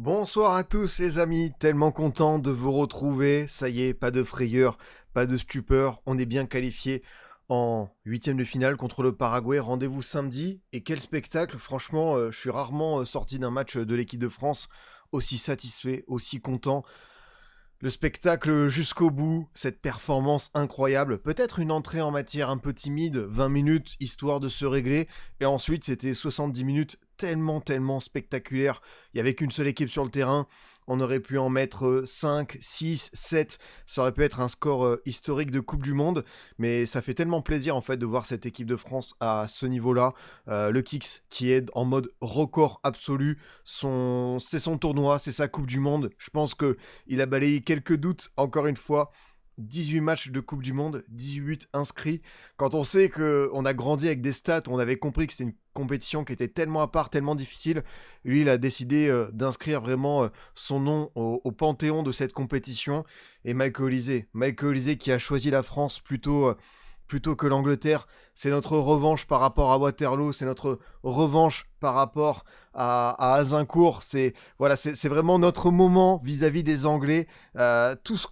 Bonsoir à tous les amis, tellement content de vous retrouver. Ça y est, pas de frayeur, pas de stupeur, on est bien qualifié en huitième de finale contre le Paraguay. Rendez-vous samedi et quel spectacle. Franchement, je suis rarement sorti d'un match de l'équipe de France aussi satisfait, aussi content. Le spectacle jusqu'au bout, cette performance incroyable, peut-être une entrée en matière un peu timide, 20 minutes histoire de se régler, et ensuite c'était 70 minutes tellement spectaculaires. Il n'y avait qu'une seule équipe sur le terrain, on aurait pu en mettre 5, 6, 7, ça aurait pu être un score historique de Coupe du Monde, mais ça fait tellement plaisir en fait de voir cette équipe de France à ce niveau-là. Le Kicks qui est en mode record absolu, c'est son tournoi, c'est sa Coupe du Monde. Je pense que il a balayé quelques doutes, encore une fois. 18 matchs de Coupe du Monde, 18 inscrits. Quand on sait qu'on a grandi avec des stats, on avait compris que c'était une compétition qui était tellement à part, tellement difficile, lui, il a décidé d'inscrire vraiment son nom au panthéon de cette compétition. Et Michael Olise qui a choisi la France plutôt que l'Angleterre. C'est notre revanche par rapport à Waterloo, c'est notre revanche par rapport à Azincourt. C'est vraiment notre moment vis-à-vis des Anglais. Tout ce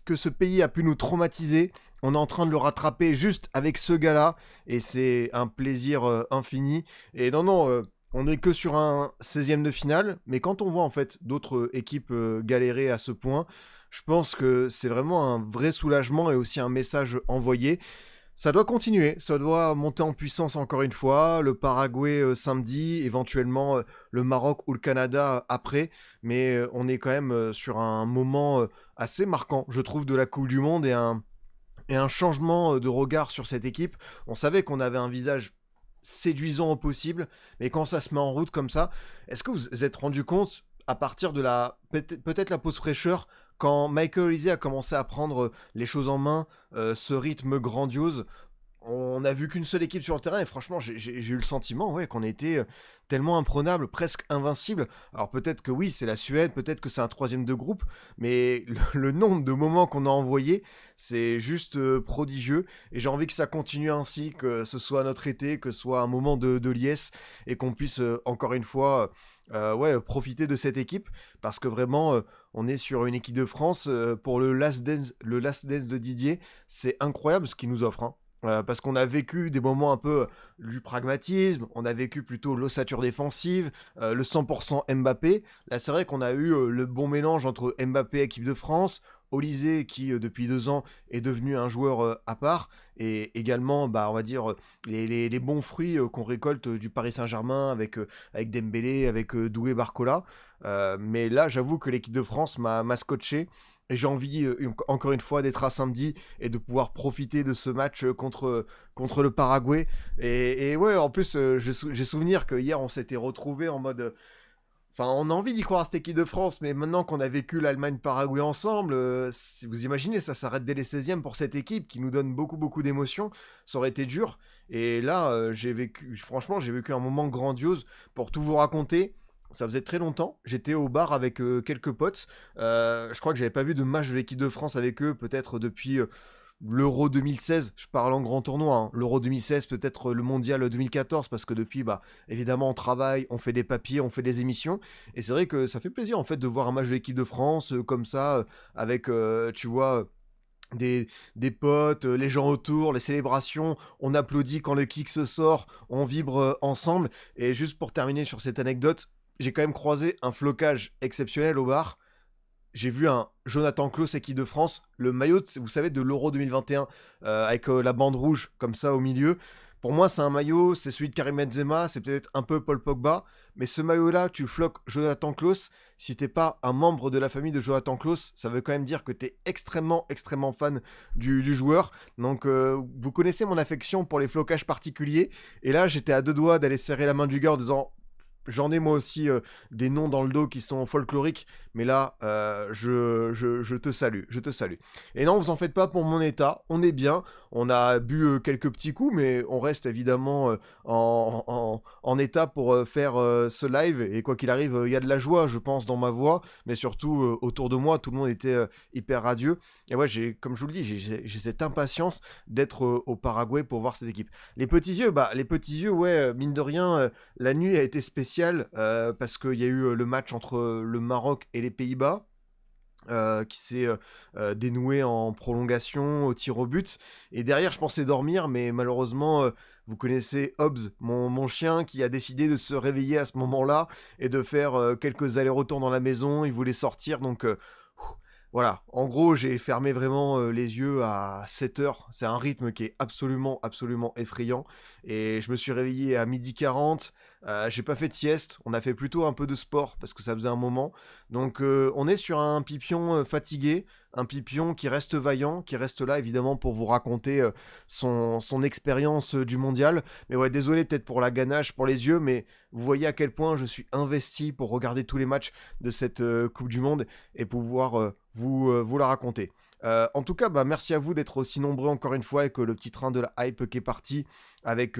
que ce pays a pu nous traumatiser, on est en train de le rattraper juste avec ce gars-là, et c'est un plaisir infini. Et non, on n'est que sur un 16e de finale, mais quand on voit en fait d'autres équipes galérer à ce point, je pense que c'est vraiment un vrai soulagement et aussi un message envoyé. Ça doit continuer, ça doit monter en puissance encore une fois, le Paraguay samedi, éventuellement le Maroc ou le Canada après, mais on est quand même sur un moment assez marquant, je trouve, de la Coupe du Monde et un changement de regard sur cette équipe. On savait qu'on avait un visage séduisant au possible, mais quand ça se met en route comme ça, est-ce que vous vous êtes rendu compte à partir de peut-être la pause fraîcheur, quand Michael Olise a commencé à prendre les choses en main, ce rythme grandiose, on a vu qu'une seule équipe sur le terrain et franchement j'ai eu le sentiment qu'on était tellement imprenable, presque invincible. Alors peut-être que oui c'est la Suède, peut-être que c'est un troisième de groupe, mais le nombre de moments qu'on a envoyés c'est juste prodigieux et j'ai envie que ça continue ainsi, que ce soit notre été, que ce soit un moment de liesse et qu'on puisse encore une fois profiter de cette équipe parce que vraiment on est sur une équipe de France pour le last dance de Didier, c'est incroyable ce qu'il nous offre, hein. Parce qu'on a vécu des moments un peu du pragmatisme, on a vécu plutôt l'ossature défensive, le 100% Mbappé. Là, c'est vrai qu'on a eu le bon mélange entre Mbappé, équipe de France, Olise qui, depuis 2 ans, est devenu un joueur à part, et également, on va dire, les bons fruits qu'on récolte du Paris Saint-Germain avec Dembélé, avec Doué Barcola. Mais là, j'avoue que l'équipe de France m'a scotché. Et j'ai envie, encore une fois, d'être à samedi et de pouvoir profiter de ce match contre le Paraguay. Et ouais, en plus, j'ai souvenir que hier, on s'était retrouvés en mode. Enfin, on a envie d'y croire à cette équipe de France, mais maintenant qu'on a vécu l'Allemagne-Paraguay ensemble, si vous imaginez, ça s'arrête dès les 16e pour cette équipe qui nous donne beaucoup d'émotions. Ça aurait été dur. Et là, franchement, j'ai vécu un moment grandiose pour tout vous raconter. Ça faisait très longtemps. J'étais au bar avec quelques potes. Je crois que j'avais pas vu de match de l'équipe de France avec eux, peut-être depuis l'Euro 2016. Je parle en grand tournoi, hein. L'Euro 2016, peut-être le Mondial 2014, parce que depuis, évidemment, on travaille, on fait des papiers, on fait des émissions. Et c'est vrai que ça fait plaisir, en fait, de voir un match de l'équipe de France comme ça, avec, tu vois. Des potes, les gens autour, les célébrations, on applaudit quand le kick se sort, on vibre ensemble. Et juste pour terminer sur cette anecdote, j'ai quand même croisé un flocage exceptionnel au bar. J'ai vu un Jonathan Klaus équipe de France, le maillot, vous savez, de l'Euro 2021, avec la bande rouge comme ça au milieu. Pour moi, c'est un maillot, c'est celui de Karim Benzema, c'est peut-être un peu Paul Pogba, mais ce maillot-là, tu floques Jonathan Klaus. Si t'es pas un membre de la famille de Jonathan Klaus, ça veut quand même dire que t'es extrêmement fan du joueur. Donc, vous connaissez mon affection pour les flocages particuliers. Et là, j'étais à deux doigts d'aller serrer la main du gars en disant j'en ai moi aussi des noms dans le dos qui sont folkloriques, mais là, je te salue, je te salue. Et non, vous en faites pas pour mon état, on est bien, on a bu quelques petits coups, mais on reste évidemment en état pour faire ce live, et quoi qu'il arrive, il y a de la joie, je pense, dans ma voix, mais surtout autour de moi, tout le monde était hyper radieux, et ouais, comme je vous le dis, j'ai cette impatience d'être au Paraguay pour voir cette équipe. Les petits yeux, ouais, mine de rien, la nuit a été spéciale parce qu'il y a eu le match entre le Maroc et les Pays-Bas. Qui s'est dénoué en prolongation au tir au but. Et derrière, je pensais dormir, mais malheureusement, vous connaissez Hobbs, mon chien, qui a décidé de se réveiller à ce moment-là et de faire quelques allers-retours dans la maison. Il voulait sortir, donc voilà. En gros, j'ai fermé vraiment les yeux à 7 heures. C'est un rythme qui est absolument, absolument effrayant. Et je me suis réveillé à 12h40. J'ai pas fait de sieste. On a fait plutôt un peu de sport parce que ça faisait un moment. Donc, on est sur un pipion fatigué. Un pipion qui reste vaillant, qui reste là évidemment pour vous raconter son expérience du mondial. Mais ouais, désolé peut-être pour la ganache, pour les yeux, mais vous voyez à quel point je suis investi pour regarder tous les matchs de cette Coupe du Monde et pouvoir vous la raconter. En tout cas, bah, merci à vous d'être aussi nombreux encore une fois avec le petit train de la hype qui est parti avec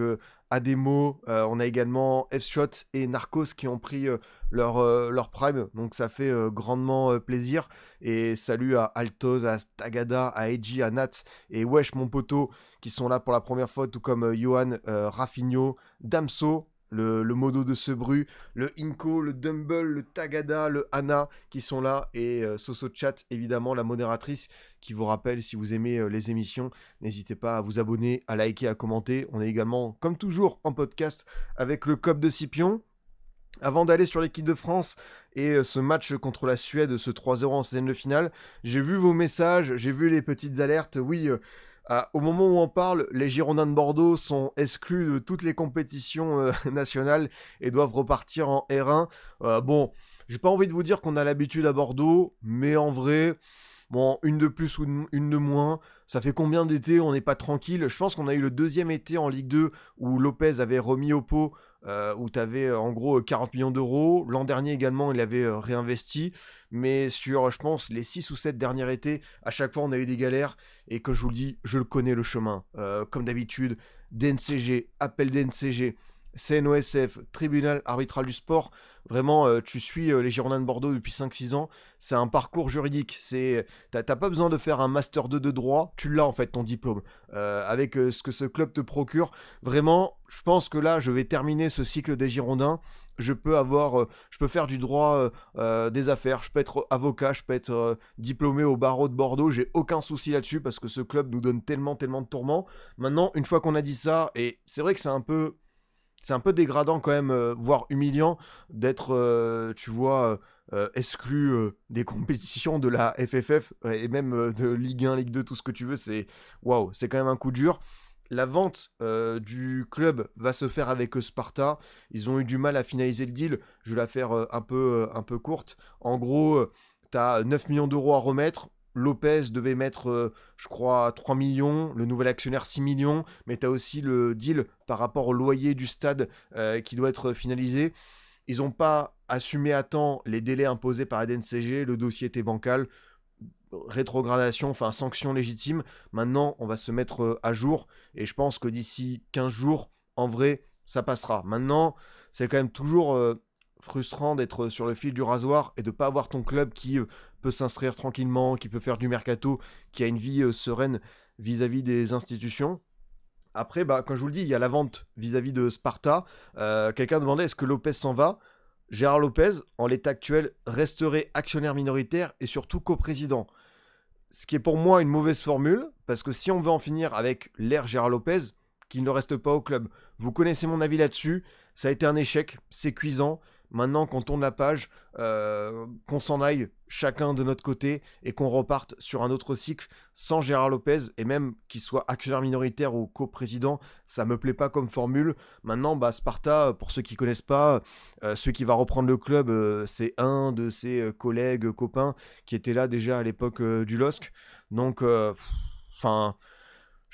Ademo, on a également F-Shot et Narcos qui ont pris leur prime, donc ça fait grandement plaisir. Et salut à Altoz, à Tagada, à Eiji, à Nat et Wesh mon poteau qui sont là pour la première fois, tout comme Johan, Rafinho, Damso, le modo de Sebru, le Inko, le Dumble, le Tagada, le Anna qui sont là, et Soso Chat évidemment, la modératrice qui vous rappelle, si vous aimez les émissions, n'hésitez pas à vous abonner, à liker, à commenter. On est également comme toujours en podcast avec le COP de Scipion. Avant d'aller sur l'équipe de France et ce match contre la Suède, ce 3-0 en 16e de finale, j'ai vu vos messages, j'ai vu les petites alertes. Oui, au moment où on parle, les Girondins de Bordeaux sont exclus de toutes les compétitions nationales et doivent repartir en R1. Bon, j'ai pas envie de vous dire qu'on a l'habitude à Bordeaux, mais en vrai, bon, une de plus ou une de moins, ça fait combien d'étés on n'est pas tranquille? Je pense qu'on a eu le deuxième été en Ligue 2 où Lopez avait remis au pot, où tu avais en gros 40 millions d'euros. L'an dernier également, il avait réinvesti. Mais sur, je pense, les 6 ou 7 derniers étés, à chaque fois on a eu des galères. Et que je vous le dis, je le connais le chemin. Comme d'habitude, DNCG, appel DNCG, CNOSF, Tribunal arbitral du sport. Vraiment, tu suis les Girondins de Bordeaux depuis 5-6 ans. C'est un parcours juridique. T'as pas besoin de faire un Master 2 de droit. Tu l'as en fait, ton diplôme. Avec ce que ce club te procure. Vraiment, je pense que là, je vais terminer ce cycle des Girondins. Je peux faire du droit des affaires. Je peux être avocat. Je peux être diplômé au barreau de Bordeaux. J'ai aucun souci là-dessus parce que ce club nous donne tellement, tellement de tourments. Maintenant, une fois qu'on a dit ça, et c'est vrai que c'est un peu dégradant quand même, voire humiliant, d'être, tu vois, exclu des compétitions de la FFF et même de Ligue 1, Ligue 2, tout ce que tu veux. Waouh, c'est quand même un coup dur. La vente du club va se faire avec Sparta. Ils ont eu du mal à finaliser le deal. Je vais la faire un peu courte. En gros, tu as 9 millions d'euros à remettre. Lopez devait mettre, je crois, 3 millions, le nouvel actionnaire 6 millions, mais tu as aussi le deal par rapport au loyer du stade qui doit être finalisé. Ils n'ont pas assumé à temps les délais imposés par la DNCG, le dossier était bancal, rétrogradation, enfin sanction légitime. Maintenant, on va se mettre à jour, et je pense que d'ici 15 jours, en vrai, ça passera. Maintenant, c'est quand même toujours frustrant d'être sur le fil du rasoir et de ne pas avoir ton club qui peut s'inscrire tranquillement, qui peut faire du mercato, qui a une vie sereine vis-à-vis des institutions. Après, bah, comme je vous le dis, il y a la vente vis-à-vis de Sparta. Quelqu'un demandait est-ce que Lopez s'en va? Gérard Lopez, en l'état actuel, resterait actionnaire minoritaire et surtout coprésident. Ce qui est pour moi une mauvaise formule, parce que si on veut en finir avec l'ère Gérard Lopez, qu'il ne reste pas au club. Vous connaissez mon avis là-dessus, ça a été un échec, c'est cuisant. Maintenant qu'on tourne la page, qu'on s'en aille chacun de notre côté et qu'on reparte sur un autre cycle sans Gérard Lopez, et même qu'il soit actionnaire minoritaire ou coprésident, ça me plaît pas comme formule. Maintenant, bah, Sparta, pour ceux qui connaissent pas, celui qui va reprendre le club, c'est un de ses collègues, copains, qui était là déjà à l'époque du LOSC. Donc, enfin...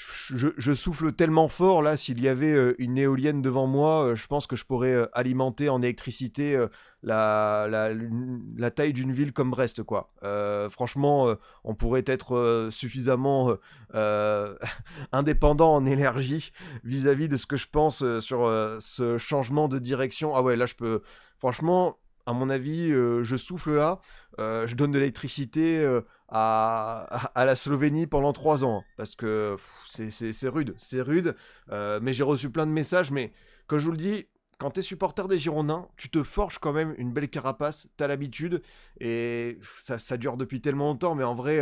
je souffle tellement fort là, s'il y avait une éolienne devant moi, je pense que je pourrais alimenter en électricité la taille d'une ville comme Brest, quoi. Franchement, on pourrait être suffisamment indépendant en énergie vis-à-vis de ce que je pense sur ce changement de direction. Ah ouais, là je peux... Franchement, à mon avis, je souffle là, je donne de l'électricité à la Slovénie pendant 3 ans. Parce que c'est rude, c'est rude. Mais j'ai reçu plein de messages. Mais comme je vous le dis, quand t'es supporter des Girondins, tu te forges quand même une belle carapace. T'as l'habitude. Et ça dure depuis tellement longtemps. Mais en vrai,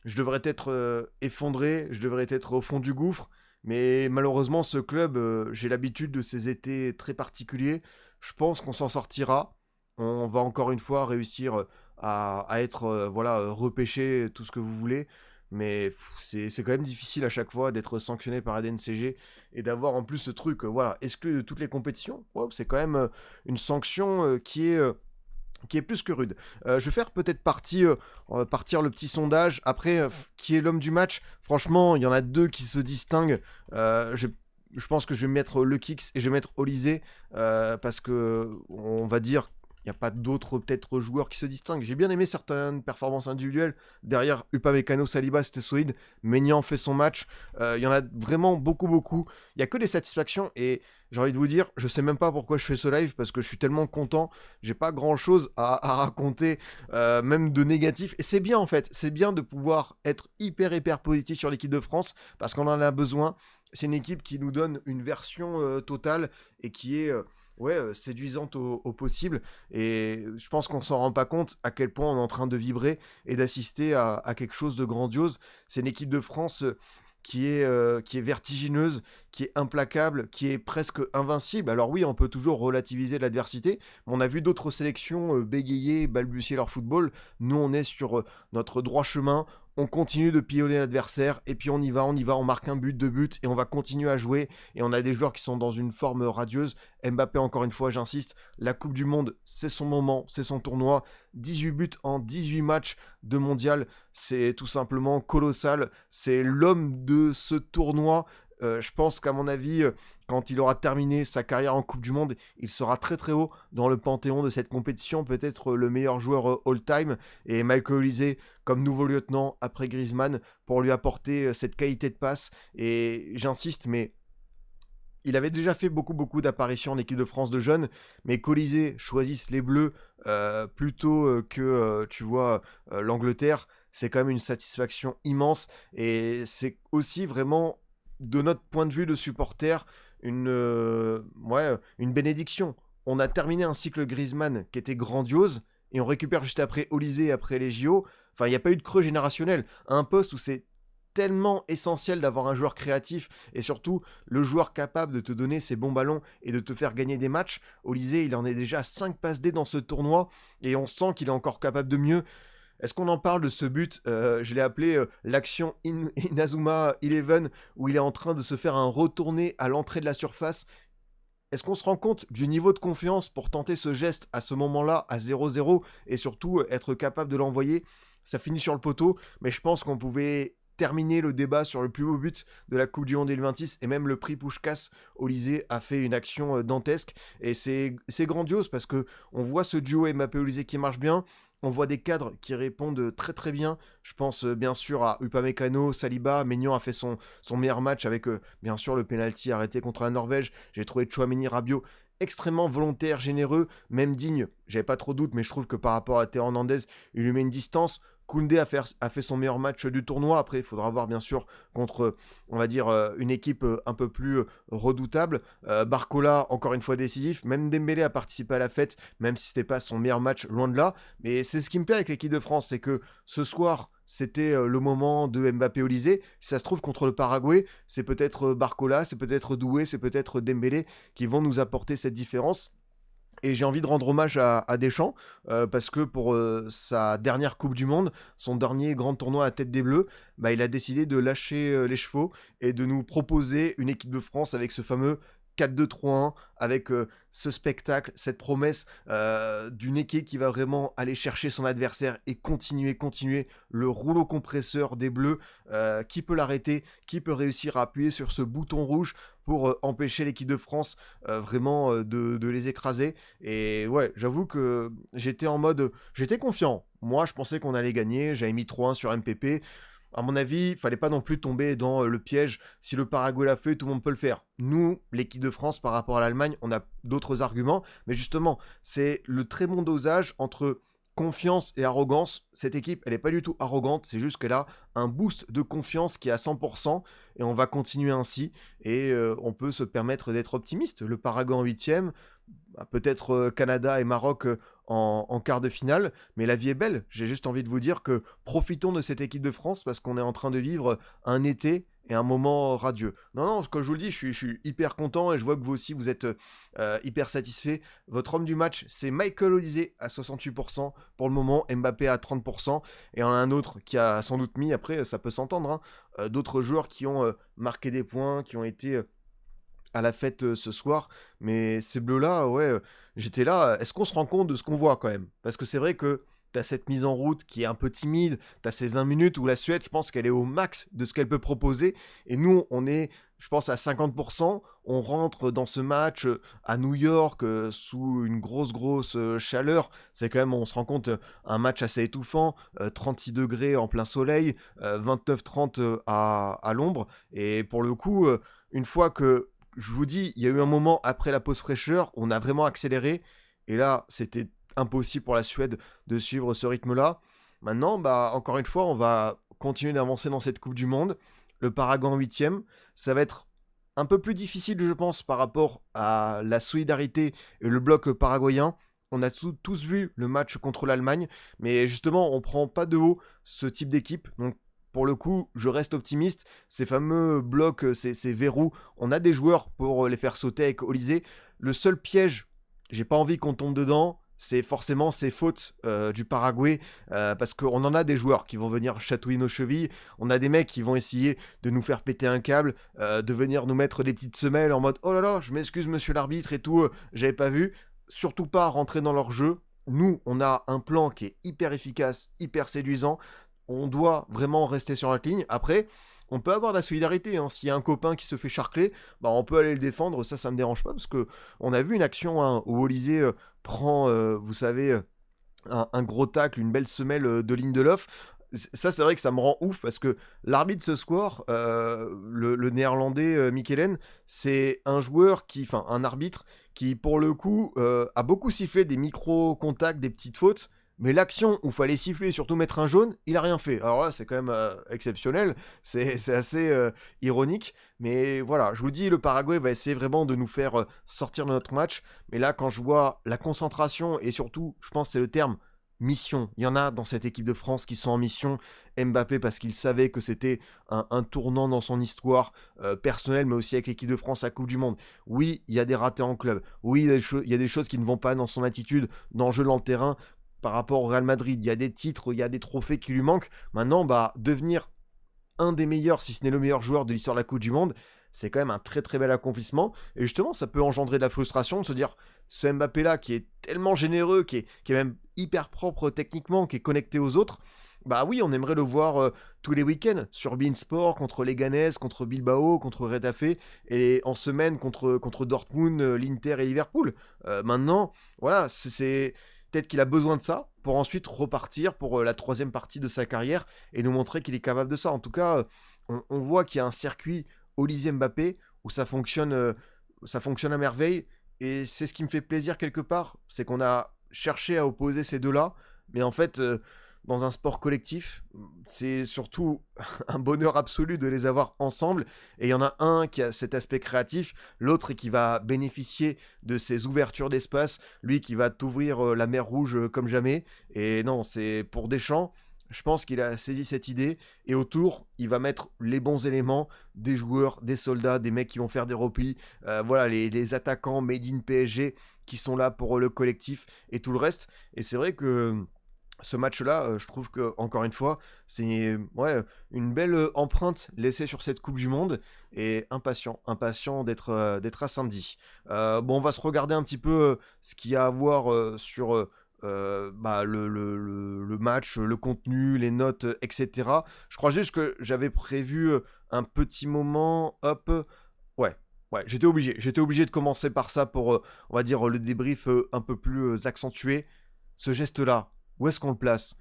je devrais être effondré. Je devrais être au fond du gouffre. Mais malheureusement, ce club, j'ai l'habitude de ces étés très particuliers. Je pense qu'on s'en sortira. On va encore une fois réussir à être voilà, repêché, tout ce que vous voulez. Mais c'est quand même difficile à chaque fois d'être sanctionné par ADNCG et d'avoir en plus ce truc, voilà, exclu de toutes les compétitions. Ouais, c'est quand même une sanction qui est plus que rude. Je vais faire peut-être on va partir le petit sondage. Après, qui est l'homme du match? Franchement, il y en a deux qui se distinguent. Je pense que je vais mettre le Kix et je vais mettre Olysée parce que on va dire il n'y a pas d'autres peut-être joueurs qui se distinguent. J'ai bien aimé certaines performances individuelles. Derrière Upamecano, Saliba, c'était solide. Maignan fait son match. Il y en a vraiment beaucoup, beaucoup. Il n'y a que des satisfactions et j'ai envie de vous dire, je sais même pas pourquoi je fais ce live parce que je suis tellement content. J'ai pas grand-chose à raconter, même de négatif. Et c'est bien en fait. C'est bien de pouvoir être hyper positif sur l'équipe de France parce qu'on en a besoin. C'est une équipe qui nous donne une version totale et qui est séduisante au possible. Et je pense qu'on s'en rend pas compte à quel point on est en train de vibrer et d'assister à quelque chose de grandiose. C'est une équipe de France qui est vertigineuse, qui est implacable, qui est presque invincible. Alors oui, on peut toujours relativiser l'adversité, mais on a vu d'autres sélections bégayer, balbutier leur football. Nous, on est sur notre droit chemin. On continue de pillonner l'adversaire et puis on y va, on marque un but, deux buts et on va continuer à jouer. Et on a des joueurs qui sont dans une forme radieuse. Mbappé, encore une fois, j'insiste, la Coupe du Monde, c'est son moment, c'est son tournoi. 18 buts en 18 matchs de mondial, c'est tout simplement colossal. C'est l'homme de ce tournoi. Je pense qu'à mon avis, quand il aura terminé sa carrière en Coupe du Monde, il sera très très haut dans le panthéon de cette compétition, peut-être le meilleur joueur all-time. Et Michael Olise comme nouveau lieutenant après Griezmann pour lui apporter cette qualité de passe. Et j'insiste, mais il avait déjà fait beaucoup d'apparitions en équipe de France de jeunes, mais qu'Olise choisisse les Bleus plutôt que, tu vois, l'Angleterre, c'est quand même une satisfaction immense. Et c'est aussi vraiment, de notre point de vue de supporter, une bénédiction. On a terminé un cycle Griezmann qui était grandiose, et on récupère juste après Olise, après les JO. Enfin, il n'y a pas eu de creux générationnel. À un poste où c'est tellement essentiel d'avoir un joueur créatif et surtout le joueur capable de te donner ses bons ballons et de te faire gagner des matchs. Olise, il en est déjà à 5 passes D dans ce tournoi et on sent qu'il est encore capable de mieux. Est-ce qu'on en parle de ce but Je l'ai appelé l'action Inazuma 11 où il est en train de se faire un retourné à l'entrée de la surface. Est-ce qu'on se rend compte du niveau de confiance pour tenter ce geste à ce moment-là, à 0-0, et surtout être capable de l'envoyer? Ça finit sur le poteau, mais je pense qu'on pouvait terminer le débat sur le plus beau but de la Coupe du Monde 2026 et même le prix Puskás. Olise a fait une action dantesque et c'est grandiose parce que on voit ce duo Mbappé-Olise qui marche bien. On voit des cadres qui répondent très très bien. Je pense bien sûr à Upamecano, Saliba. Maignan a fait son meilleur match avec bien sûr le penalty arrêté contre la Norvège. J'ai trouvé Tchouaméni, Rabiot extrêmement volontaire, généreux, même digne. J'avais pas trop de doute, mais je trouve que par rapport à Théo Hernandez, il lui met une distance. Koundé a fait son meilleur match du tournoi. Après, il faudra voir bien sûr contre, on va dire, une équipe un peu plus redoutable. Barcola, encore une fois décisif. Même Dembélé a participé à la fête, même si c'était pas son meilleur match, loin de là. Mais c'est ce qui me plaît avec l'équipe de France, c'est que ce soir, c'était le moment de Mbappé-Olise. Si ça se trouve, contre le Paraguay, c'est peut-être Barcola, c'est peut-être Doué, c'est peut-être Dembélé qui vont nous apporter cette différence. Et j'ai envie de rendre hommage à Deschamps, parce que pour sa dernière Coupe du Monde, son dernier grand tournoi à tête des Bleus, bah, il a décidé de lâcher les chevaux et de nous proposer une équipe de France avec ce fameux 4-2-3-1 avec ce spectacle, cette promesse d'une équipe qui va vraiment aller chercher son adversaire et continuer le rouleau compresseur des Bleus. Qui peut l'arrêter? Qui peut réussir à appuyer sur ce bouton rouge pour empêcher l'équipe de France vraiment de les écraser? Et ouais, j'avoue que j'étais confiant. Moi, je pensais qu'on allait gagner. J'avais mis 3-1 sur MPP. À mon avis, il fallait pas non plus tomber dans le piège. Si le Paraguay l'a fait, tout le monde peut le faire. Nous, l'équipe de France, par rapport à l'Allemagne, on a d'autres arguments. Mais justement, c'est le très bon dosage entre confiance et arrogance. Cette équipe, elle n'est pas du tout arrogante. C'est juste qu'elle a un boost de confiance qui est à 100%. Et on va continuer ainsi. Et on peut se permettre d'être optimiste. Le Paraguay en 8e. Peut-être Canada et Maroc en quart de finale, mais la vie est belle. J'ai juste envie de vous dire que profitons de cette équipe de France parce qu'on est en train de vivre un été et un moment radieux. Non, comme je vous le dis, je suis hyper content et je vois que vous aussi, vous êtes hyper satisfait. Votre homme du match, c'est Michael Olise à 68% pour le moment, Mbappé à 30%, et on a un autre qui a sans doute mis, après ça peut s'entendre, d'autres joueurs qui ont marqué des points, qui ont été à la fête ce soir, mais ces bleus-là, ouais, j'étais là, est-ce qu'on se rend compte de ce qu'on voit quand même? Parce que c'est vrai que t'as cette mise en route qui est un peu timide, t'as ces 20 minutes où la Suède, je pense qu'elle est au max de ce qu'elle peut proposer, et nous, on est, je pense, à 50%, on rentre dans ce match à New York, sous une grosse chaleur, c'est quand même, on se rend compte, un match assez étouffant, 36 degrés en plein soleil, 29-30 à l'ombre, et pour le coup, une fois que je vous dis, il y a eu un moment après la pause fraîcheur, on a vraiment accéléré. Et là, c'était impossible pour la Suède de suivre ce rythme-là. Maintenant, encore une fois, on va continuer d'avancer dans cette Coupe du Monde. Le Paraguay en 8e, ça va être un peu plus difficile, je pense, par rapport à la solidarité et le bloc paraguayen. On a tous vu le match contre l'Allemagne, mais justement, on prend pas de haut ce type d'équipe. Donc, pour le coup, je reste optimiste. Ces fameux blocs, ces verrous, on a des joueurs pour les faire sauter avec Olise. Le seul piège, j'ai pas envie qu'on tombe dedans, c'est forcément ces fautes du Paraguay, parce qu'on en a des joueurs qui vont venir chatouiller nos chevilles. On a des mecs qui vont essayer de nous faire péter un câble, de venir nous mettre des petites semelles en mode « Oh là là, je m'excuse monsieur l'arbitre et tout, j'avais pas vu ». Surtout pas rentrer dans leur jeu. Nous, on a un plan qui est hyper efficace, hyper séduisant. On doit vraiment rester sur la ligne. Après, on peut avoir de la solidarité. Hein. S'il y a un copain qui se fait charcler, on peut aller le défendre. Ça me dérange pas parce que on a vu une action où Olise prend, vous savez, un gros tacle, une belle semelle de Lindelof. Ça, c'est vrai que ça me rend ouf parce que l'arbitre ce soir, le néerlandais Michelen, c'est un un arbitre qui, pour le coup, a beaucoup sifflé des micro-contacts, des petites fautes. Mais l'action où il fallait siffler et surtout mettre un jaune, il a rien fait. Alors là, c'est quand même exceptionnel. C'est assez ironique. Mais voilà, je vous dis, le Paraguay va essayer vraiment de nous faire sortir de notre match. Mais là, quand je vois la concentration et surtout, je pense que c'est le terme mission. Il y en a dans cette équipe de France qui sont en mission. Mbappé parce qu'il savait que c'était un tournant dans son histoire personnelle, mais aussi avec l'équipe de France à la Coupe du Monde. Oui, il y a des ratés en club. Oui, il y a des choses qui ne vont pas dans son attitude, dans le jeu dans le terrain. Par rapport au Real Madrid, il y a des titres, il y a des trophées qui lui manquent. Maintenant, devenir un des meilleurs, si ce n'est le meilleur joueur de l'histoire de la Coupe du Monde, c'est quand même un très très bel accomplissement. Et justement, ça peut engendrer de la frustration de se dire, ce Mbappé-là qui est tellement généreux, qui est même hyper propre techniquement, qui est connecté aux autres, oui, on aimerait le voir tous les week-ends sur beIN Sport, contre Leganés, contre Bilbao, contre Retafe, et en semaine contre Dortmund, l'Inter et Liverpool. Maintenant, voilà, c'est peut-être qu'il a besoin de ça pour ensuite repartir pour la troisième partie de sa carrière et nous montrer qu'il est capable de ça. En tout cas, on voit qu'il y a un circuit Olise Mbappé où ça fonctionne à merveille et c'est ce qui me fait plaisir quelque part, c'est qu'on a cherché à opposer ces deux-là, mais en fait, dans un sport collectif, c'est surtout un bonheur absolu de les avoir ensemble. Et il y en a un qui a cet aspect créatif, l'autre qui va bénéficier de ces ouvertures d'espace, lui qui va t'ouvrir la mer Rouge comme jamais. Et non, c'est pour Deschamps, je pense qu'il a saisi cette idée. Et autour, il va mettre les bons éléments, des joueurs, des soldats, des mecs qui vont faire des replis. Voilà, les attaquants made in PSG qui sont là pour le collectif et tout le reste. Et c'est vrai que Ce match-là, je trouve que encore une fois, c'est ouais, une belle empreinte laissée sur cette Coupe du Monde et impatient d'être à samedi. Bon, on va se regarder un petit peu ce qu'il y a à voir sur bah, le match, le contenu, les notes, etc. Je crois juste que j'avais prévu un petit moment, hop, ouais. Ouais, j'étais obligé de commencer par ça pour, on va dire, le débrief un peu plus accentué. Ce geste-là, où est-ce qu'on le place?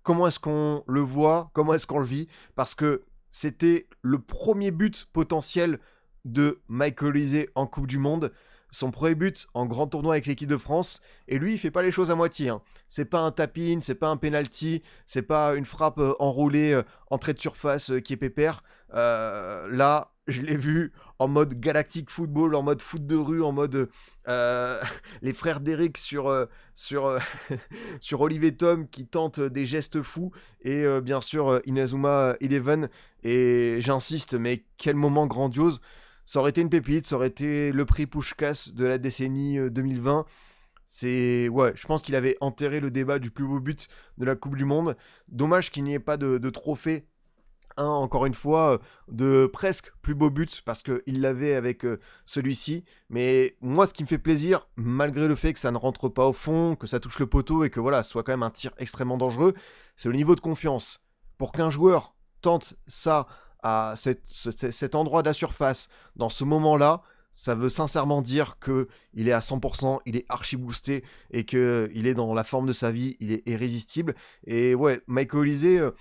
Comment est-ce qu'on le voit? Comment est-ce qu'on le vit? Parce que c'était le premier but potentiel de Michael Olise en Coupe du Monde. Son premier but en grand tournoi avec l'équipe de France. Et lui, il fait pas les choses à moitié, hein. C'est pas un tap-in, c'est pas un penalty, c'est pas une frappe enroulée, entrée de surface qui est pépère. Là, je l'ai vu en mode galactique football, en mode foot de rue, en mode les frères d'Eric sur sur Olivier Tom qui tente des gestes fous et bien sûr Inazuma Eleven. Et j'insiste, mais quel moment grandiose! Ça aurait été une pépite, ça aurait été le prix Puskás de la décennie 2020. C'est ouais, je pense qu'il avait enterré le débat du plus beau but de la Coupe du Monde. Dommage qu'il n'y ait pas de trophée, encore une fois, de presque plus beau but parce qu'il l'avait avec celui-ci. Mais moi, ce qui me fait plaisir, malgré le fait que ça ne rentre pas au fond, que ça touche le poteau et que voilà, ce soit quand même un tir extrêmement dangereux, c'est le niveau de confiance. Pour qu'un joueur tente ça à cet endroit de la surface, dans ce moment-là, ça veut sincèrement dire que il est à 100%, il est archi boosté et qu'il est dans la forme de sa vie, il est irrésistible. Et ouais, Michael Olise,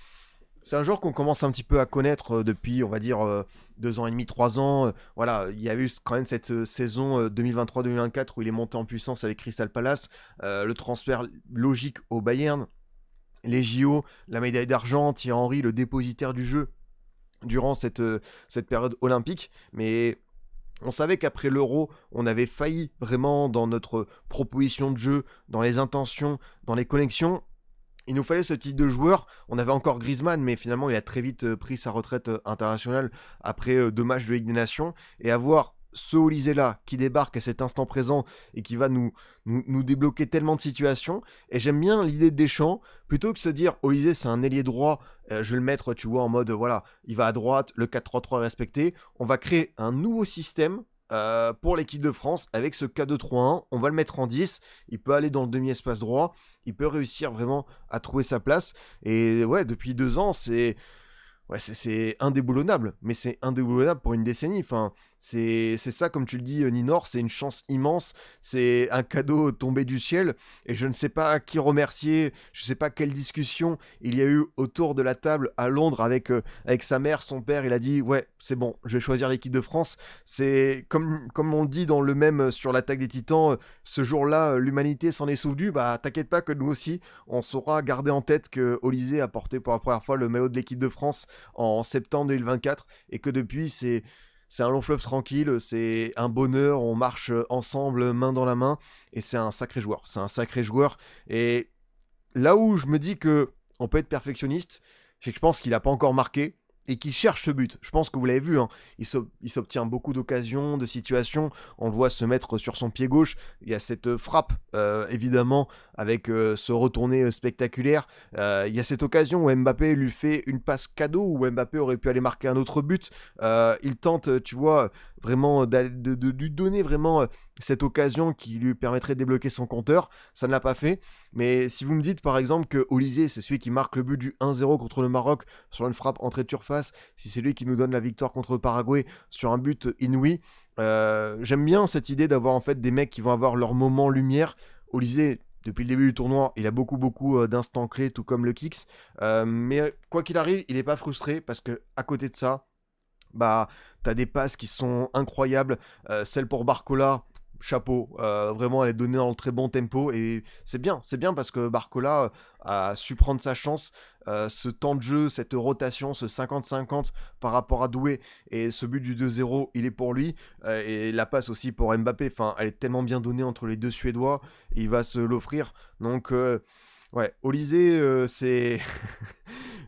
c'est un joueur qu'on commence un petit peu à connaître depuis, on va dire, 2 ans et demi, 3 ans. Voilà, il y a eu quand même cette saison 2023-2024 où il est monté en puissance avec Crystal Palace, le transfert logique au Bayern, les JO, la médaille d'argent, Thierry Henry, le dépositaire du jeu durant cette période olympique. Mais on savait qu'après l'Euro, on avait failli vraiment dans notre proposition de jeu, dans les intentions, dans les connexions. Il nous fallait ce type de joueur. On avait encore Griezmann, mais finalement, il a très vite pris sa retraite internationale après 2 matchs de Ligue des Nations. Et avoir ce Olise-là qui débarque à cet instant présent et qui va nous débloquer tellement de situations. Et j'aime bien l'idée de Deschamps, plutôt que de se dire Olise, c'est un ailier droit, je vais le mettre, tu vois, en mode, voilà, il va à droite, le 4-3-3 est respecté. On va créer un nouveau système pour l'équipe de France avec ce K2-3-1. On va le mettre en 10. Il peut aller dans le demi-espace droit. Il peut réussir vraiment à trouver sa place. Et ouais, depuis 2 ans, ouais, c'est indéboulonnable, mais c'est indéboulonnable pour une décennie. Enfin, c'est ça, comme tu le dis, Ninor, c'est une chance immense, c'est un cadeau tombé du ciel, et je ne sais pas qui remercier, je ne sais pas quelle discussion il y a eu autour de la table à Londres avec sa mère, son père. Il a dit, ouais, c'est bon, je vais choisir l'équipe de France. C'est comme on le dit dans le même sur l'attaque des Titans, ce jour-là, l'humanité s'en est souvenue. Bah, t'inquiète pas que nous aussi, on saura garder en tête que Olise a porté pour la première fois le maillot de l'équipe de France en septembre 2024 et que depuis c'est un long fleuve tranquille, c'est un bonheur, on marche ensemble main dans la main et c'est un sacré joueur. Et là où je me dis que on peut être perfectionniste, c'est que je pense qu'il n'a pas encore marqué et qu'il cherche ce but. Je pense que vous l'avez vu, hein, il s'obtient beaucoup d'occasions, de situations. On le voit se mettre sur son pied gauche. Il y a cette frappe, évidemment, avec ce retourné spectaculaire. Il y a cette occasion où Mbappé lui fait une passe cadeau, où Mbappé aurait pu aller marquer un autre but. Il tente, tu vois, vraiment de lui donner vraiment cette occasion qui lui permettrait de débloquer son compteur. Ça ne l'a pas fait. Mais si vous me dites par exemple que Olise, c'est celui qui marque le but du 1-0 contre le Maroc sur une frappe entrée de surface, si c'est lui qui nous donne la victoire contre le Paraguay sur un but inouï, j'aime bien cette idée d'avoir en fait des mecs qui vont avoir leur moment lumière. Olise, depuis le début du tournoi, il a beaucoup d'instants clés, tout comme le Kicks. Mais quoi qu'il arrive, il n'est pas frustré parce que à côté de ça, bah, t'as des passes qui sont incroyables. Celle pour Barcola, chapeau. Vraiment, elle est donnée dans le très bon tempo. Et c'est bien parce que Barcola a su prendre sa chance. Ce temps de jeu, cette rotation, ce 50-50 par rapport à Doué. Et ce but du 2-0, il est pour lui. Et la passe aussi pour Mbappé. Enfin, elle est tellement bien donnée entre les deux Suédois. Et il va se l'offrir. Donc, ouais, Olise, c'est...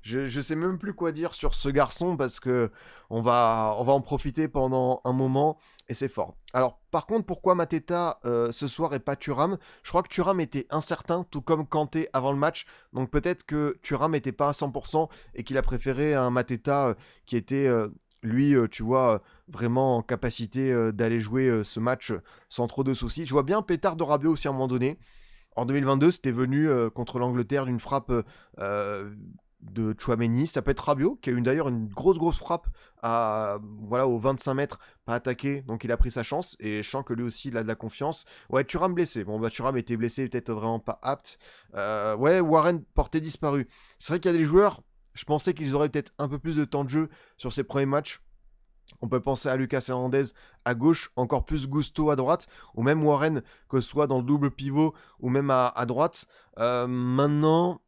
je sais même plus quoi dire sur ce garçon parce que on va en profiter pendant un moment et c'est fort. Alors, par contre, pourquoi Mateta ce soir et pas Thuram? Je crois que Thuram était incertain, tout comme Kanté avant le match. Donc peut-être que Thuram n'était pas à 100% et qu'il a préféré un Mateta qui était, lui, tu vois, vraiment en capacité d'aller jouer ce match sans trop de soucis. Je vois bien Pétard de Rabiot aussi à un moment donné. En 2022, c'était venu contre l'Angleterre d'une frappe de Tchouaméni. Ça peut être Rabiot, qui a eu d'ailleurs une grosse frappe voilà, aux 25 mètres, pas attaqué, donc il a pris sa chance. Et je sens que lui aussi, il a de la confiance. Ouais, Thuram blessé. Bon, bah, Thuram était blessé, peut-être vraiment pas apte. Ouais, Warren porté disparu. C'est vrai qu'il y a des joueurs, je pensais qu'ils auraient peut-être un peu plus de temps de jeu sur ces premiers matchs. On peut penser à Lucas Hernandez à gauche, encore plus Gusto à droite, ou même Warren, que ce soit dans le double pivot, ou même à droite. Maintenant,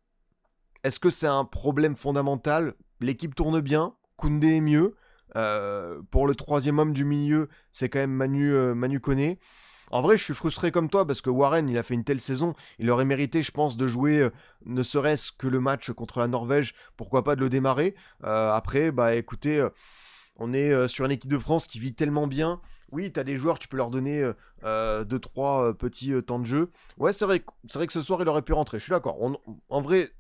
est-ce que c'est un problème fondamental? L'équipe tourne bien, Koundé est mieux. Pour le troisième homme du milieu, c'est quand même Manu Koné. En vrai, je suis frustré comme toi parce que Warren, il a fait une telle saison, il aurait mérité, je pense, de jouer ne serait-ce que le match contre la Norvège, pourquoi pas de le démarrer. Après, bah écoutez, on est sur une équipe de France qui vit tellement bien. Oui, t'as des joueurs, tu peux leur donner 2-3 petits temps de jeu. Ouais, c'est vrai que ce soir, il aurait pu rentrer. Je suis d'accord. En vrai,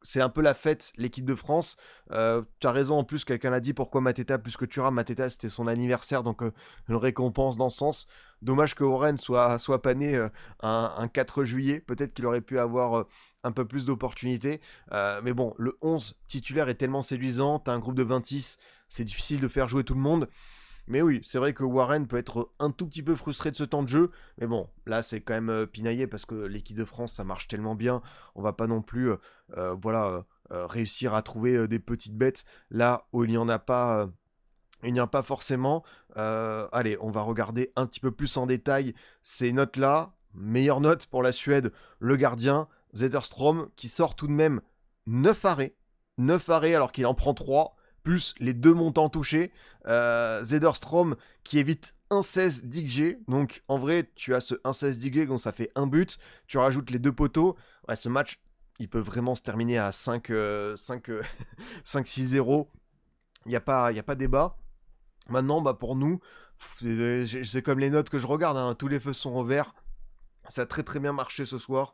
c'est un peu la fête, l'équipe de France. Tu as raison, en plus, quelqu'un l'a dit, pourquoi Mateta plus que Thuram? Mateta, c'était son anniversaire, donc une récompense dans ce sens. Dommage que Warren soit pas né un 4 juillet. Peut-être qu'il aurait pu avoir un peu plus d'opportunités. Mais bon, le 11 titulaire est tellement séduisant. T'as un groupe de 26, c'est difficile de faire jouer tout le monde. Mais oui, c'est vrai que Warren peut être un tout petit peu frustré de ce temps de jeu. Mais bon, là, c'est quand même pinaillé parce que l'équipe de France, ça marche tellement bien. On va pas non plus voilà, réussir à trouver des petites bêtes là où il n'y en a pas. Il n'y en a pas forcément. Allez, on va regarder un petit peu plus en détail ces notes-là. Meilleure note pour la Suède, le gardien, Zetterstrom, qui sort tout de même 9 arrêts. 9 arrêts alors qu'il en prend 3, plus les 2 montants touchés. Zetterstrom qui évite 1,16 d'XG. Donc en vrai, tu as ce 1,16 d'XG, donc ça fait un but. Tu rajoutes les 2 poteaux. Ouais, ce match, il peut vraiment se terminer à 5-6-0. Il n'y a pas débat. Maintenant, bah pour nous, c'est comme les notes que je regarde, hein, tous les feux sont au vert. Ça a très très bien marché ce soir.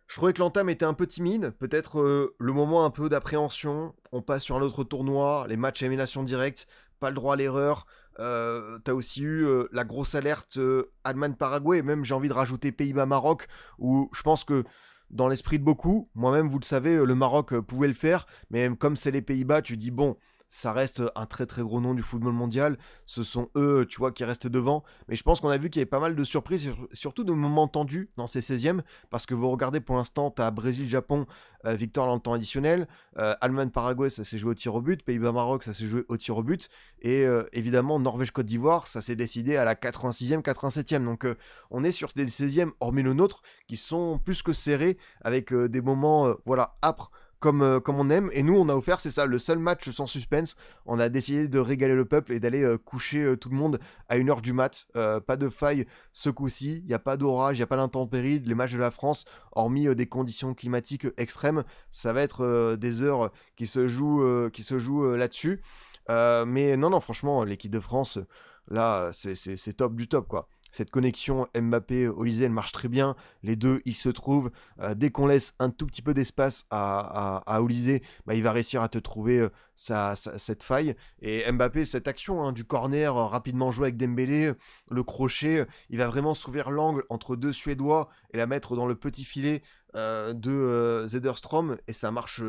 Je trouvais que l'entame était un peu timide, peut-être le moment un peu d'appréhension. On passe sur un autre tournoi, les matchs à élimination directe, pas le droit à l'erreur. T'as aussi eu la grosse alerte Allemagne-Paraguay, même j'ai envie de rajouter Pays-Bas-Maroc, où je pense que dans l'esprit de beaucoup, moi-même vous le savez, le Maroc pouvait le faire, mais comme c'est les Pays-Bas, tu dis bon, ça reste un très très gros nom du football mondial, ce sont eux, tu vois, qui restent devant, mais je pense qu'on a vu qu'il y avait pas mal de surprises, surtout de moments tendus dans ces 16e, parce que vous regardez pour l'instant, t'as Brésil-Japon, victoire dans le temps additionnel, Allemagne-Paraguay, ça s'est joué au tir au but, Pays-Bas-Maroc, ça s'est joué au tir au but, et évidemment Norvège-Côte d'Ivoire, ça s'est décidé à la 86e, 87e, donc on est sur des 16e, hormis le nôtre, qui sont plus que serrés, avec des moments, voilà, âpres, comme on aime. Et nous, on a offert, c'est ça, le seul match sans suspense. On a décidé de régaler le peuple et d'aller coucher tout le monde à 1h du mat. Pas de faille ce coup-ci. Il n'y a pas d'orage, il n'y a pas d'intempéries. Les matchs de la France, hormis des conditions climatiques extrêmes, ça va être des heures qui se jouent, là-dessus. Mais non, franchement, l'équipe de France, là, c'est top du top, quoi. Cette connexion Mbappé-Olysée, elle marche très bien. Les deux, ils se trouvent. Dès qu'on laisse un tout petit peu d'espace à Olysée, bah, il va réussir à te trouver cette faille. Et Mbappé, cette action du corner rapidement joué avec Dembélé, le crochet, il va vraiment s'ouvrir l'angle entre deux Suédois et la mettre dans le petit filet de Zederstrom. Et ça marche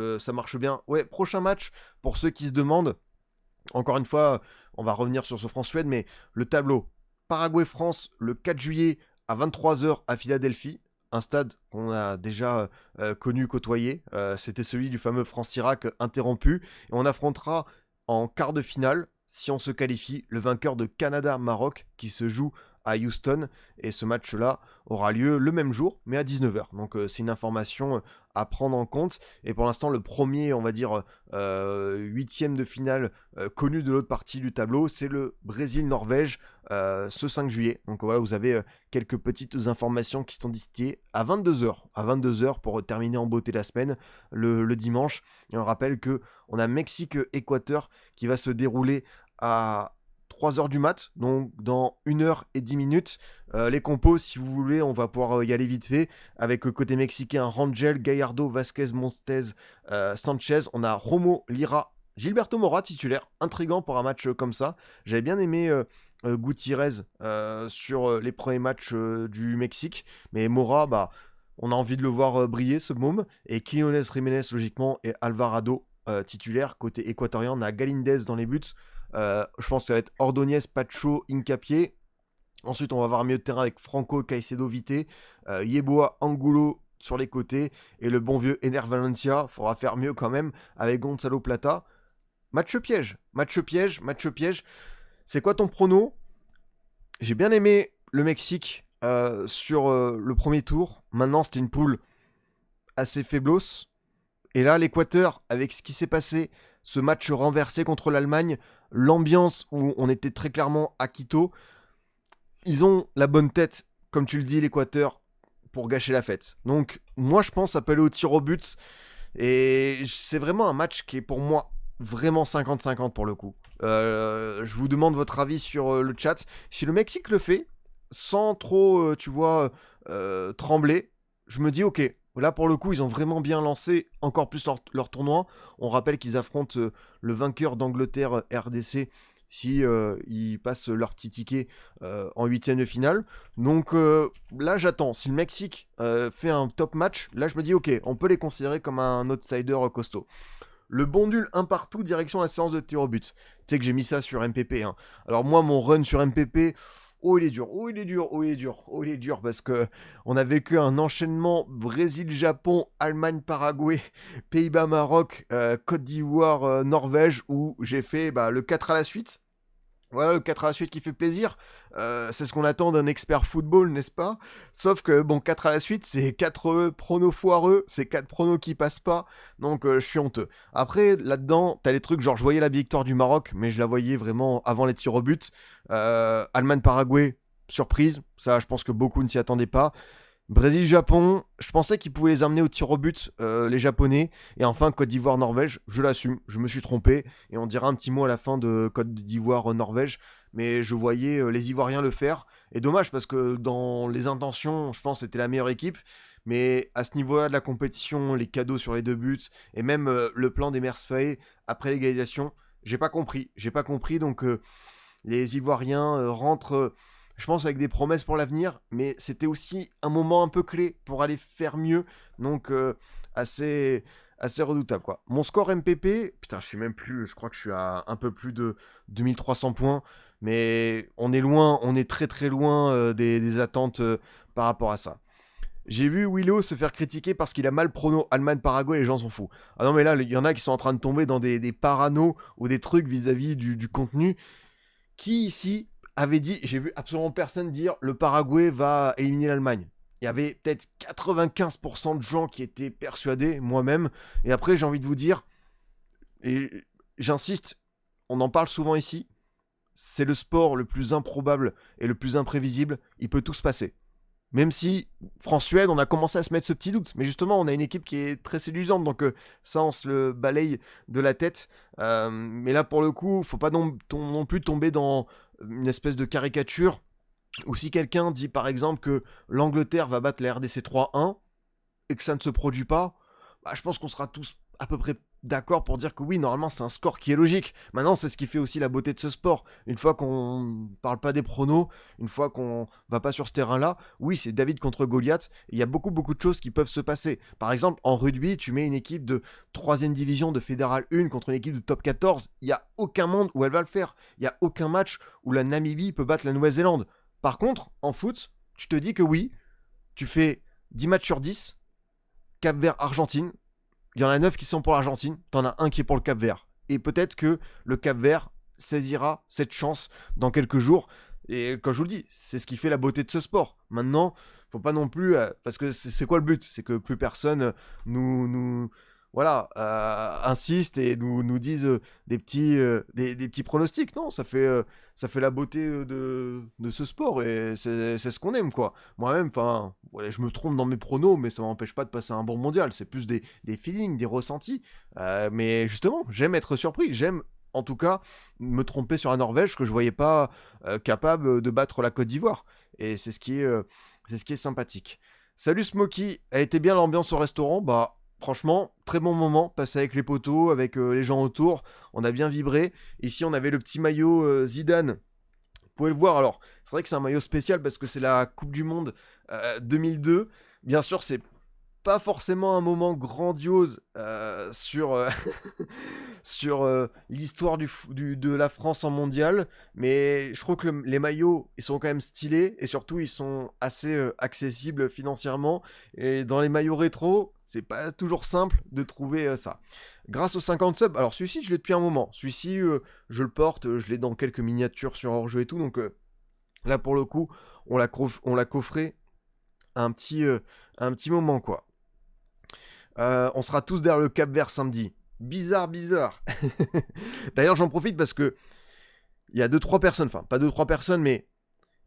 bien. Ouais, prochain match, pour ceux qui se demandent, encore une fois, on va revenir sur ce France-Suède, mais le tableau. Paraguay-France le 4 juillet à 23h à Philadelphie, un stade qu'on a déjà connu, côtoyé. C'était celui du fameux France-Irak interrompu. Et on affrontera en quart de finale, si on se qualifie, le vainqueur de Canada-Maroc qui se joue à Houston. Et ce match-là aura lieu le même jour, mais à 19h. Donc c'est une information à prendre en compte. Et pour l'instant, le premier, on va dire, huitième de finale connu de l'autre partie du tableau, c'est le Brésil-Norvège ce 5 juillet. Donc voilà, vous avez quelques petites informations qui sont distillées à 22h. À 22h pour terminer en beauté la semaine, le dimanche. Et on rappelle qu'on a Mexique-Équateur qui va se dérouler à 3h du mat, donc dans 1h10. Les compos, si vous voulez, on va pouvoir y aller vite fait. Avec côté mexicain, Rangel, Gallardo, Vasquez, Montes, Sanchez. On a Romo, Lira, Gilberto Mora titulaire. Intriguant pour un match comme ça. J'avais bien aimé Gutiérrez sur les premiers matchs du Mexique. Mais Mora, on a envie de le voir briller, ce môme. Et Quiñones, Jiménez, logiquement, et Alvarado titulaire. Côté équatorien, on a Galindez dans les buts. Je pense que ça va être Ordóñez, Pacho, Hincapié. Ensuite, on va avoir milieu de terrain avec Franco, Caicedo, Vité, Yeboah, Angulo sur les côtés. Et le bon vieux Ener Valencia. Faudra faire mieux quand même avec Gonzalo Plata. Match piège. C'est quoi ton prono? J'ai bien aimé le Mexique sur le premier tour. Maintenant, c'était une poule assez faiblos. Et là, l'Équateur, avec ce qui s'est passé, ce match renversé contre l'Allemagne, l'ambiance où on était très clairement à Quito, ils ont la bonne tête, comme tu le dis, l'Équateur, pour gâcher la fête. Donc, moi, je pense appeler au tir au but. Et c'est vraiment un match qui est pour moi vraiment 50-50 pour le coup. Je vous demande votre avis sur le chat. Si le Mexique le fait, sans trop, trembler, je me dis ok. Là, pour le coup, ils ont vraiment bien lancé encore plus leur tournoi. On rappelle qu'ils affrontent le vainqueur d'Angleterre-RDC si ils passent leur petit ticket en huitième de finale. Donc là, j'attends. Si le Mexique fait un top match, là, je me dis, ok, on peut les considérer comme un outsider costaud. Le bon nul un partout, direction la séance de tir au but. Tu sais que j'ai mis ça sur MPP. Hein. Alors moi, mon run sur MPP... Oh, il est dur, parce que on a vécu un enchaînement Brésil-Japon, Allemagne-Paraguay, Pays-Bas-Maroc, Côte d'Ivoire, Norvège, où j'ai fait le 4 à la suite. Voilà, le 4 à la suite qui fait plaisir. C'est ce qu'on attend d'un expert football, n'est-ce pas? Sauf que, 4 à la suite, c'est 4 pronos foireux, c'est 4 pronos qui passent pas, donc je suis honteux. Après, là-dedans, t'as les trucs, genre je voyais la victoire du Maroc, mais je la voyais vraiment avant les tirs au but. Allemagne-Paraguay, surprise, ça je pense que beaucoup ne s'y attendaient pas. Brésil-Japon, je pensais qu'ils pouvaient les amener au tir au but, les Japonais. Et enfin, Côte d'Ivoire-Norvège, je l'assume, je me suis trompé. Et on dira un petit mot à la fin de Côte d'Ivoire-Norvège. Mais je voyais les Ivoiriens le faire. Et dommage, parce que dans les intentions, je pense que c'était la meilleure équipe. Mais à ce niveau-là de la compétition, les cadeaux sur les 2 buts, et même le plan des Faye après l'égalisation, j'ai pas compris. Donc les Ivoiriens rentrent... je pense avec des promesses pour l'avenir, mais c'était aussi un moment un peu clé pour aller faire mieux, donc assez redoutable quoi. Mon score MPP, putain je sais même plus, je crois que je suis à un peu plus de 2300 points, mais on est loin, on est très très loin des attentes par rapport à ça. J'ai vu Willow se faire critiquer parce qu'il a mal prono Allemagne-Paraguay, les gens s'en foutent. Ah non mais là, il y en a qui sont en train de tomber dans des paranos ou des trucs vis-à-vis du contenu. Qui ici avait dit, j'ai vu absolument personne dire le Paraguay va éliminer l'Allemagne. Il y avait peut-être 95% de gens qui étaient persuadés, moi-même. Et après, j'ai envie de vous dire, et j'insiste, on en parle souvent ici, c'est le sport le plus improbable et le plus imprévisible, il peut tout se passer. Même si, France-Suède, on a commencé à se mettre ce petit doute. Mais justement, on a une équipe qui est très séduisante. Donc ça, on se le balaye de la tête. Mais là, pour le coup, faut pas non plus tomber dans une espèce de caricature. Ou si quelqu'un dit, par exemple, que l'Angleterre va battre la RDC 3-1 et que ça ne se produit pas, je pense qu'on sera tous à peu près d'accord pour dire que oui, normalement, c'est un score qui est logique. Maintenant, c'est ce qui fait aussi la beauté de ce sport. Une fois qu'on parle pas des pronos, une fois qu'on va pas sur ce terrain-là, oui, c'est David contre Goliath. Il y a beaucoup de choses qui peuvent se passer. Par exemple, en rugby, tu mets une équipe de 3ème division de Fédéral 1 contre une équipe de top 14. Il n'y a aucun monde où elle va le faire. Il n'y a aucun match où la Namibie peut battre la Nouvelle-Zélande. Par contre, en foot, tu te dis que oui, tu fais 10 matchs sur 10, Cap-Vert-Argentine, il y en a 9 qui sont pour l'Argentine, t'en as un qui est pour le Cap-Vert. Et peut-être que le Cap-Vert saisira cette chance dans quelques jours. Et quand je vous le dis, c'est ce qui fait la beauté de ce sport. Maintenant, faut pas non plus, parce que c'est quoi le but? C'est que plus personne nous voilà, insiste et nous dise des petits pronostics. Non, ça fait la beauté de ce sport et c'est ce qu'on aime, quoi. Moi-même, enfin, voilà, je me trompe dans mes pronos, mais ça m'empêche pas de passer un bon mondial. C'est plus des feelings, des ressentis. Mais justement, j'aime être surpris. J'aime, en tout cas, me tromper sur la Norvège que je voyais pas capable de battre la Côte d'Ivoire. Et c'est ce qui est sympathique. Salut Smokey, elle était bien l'ambiance au restaurant? Bah, franchement, très bon moment, passé avec les potos, avec les gens autour, on a bien vibré. Ici, on avait le petit maillot Zidane. Vous pouvez le voir, alors, c'est vrai que c'est un maillot spécial parce que c'est la Coupe du Monde 2002. Bien sûr, c'est pas forcément un moment grandiose sur l'histoire de la France en mondial, mais je trouve que les maillots, ils sont quand même stylés et surtout, ils sont assez accessibles financièrement. Et dans les maillots rétro, c'est pas toujours simple de trouver ça. Grâce aux 50 subs, alors celui-ci, je l'ai depuis un moment. Celui-ci, je le porte, je l'ai dans quelques miniatures sur hors-jeu et tout, donc là, pour le coup, on l'a coffré un petit moment, quoi. On sera tous derrière le Cap Vert samedi. Bizarre, bizarre. D'ailleurs, j'en profite parce que il y a 2-3 personnes, enfin pas 2-3 personnes, mais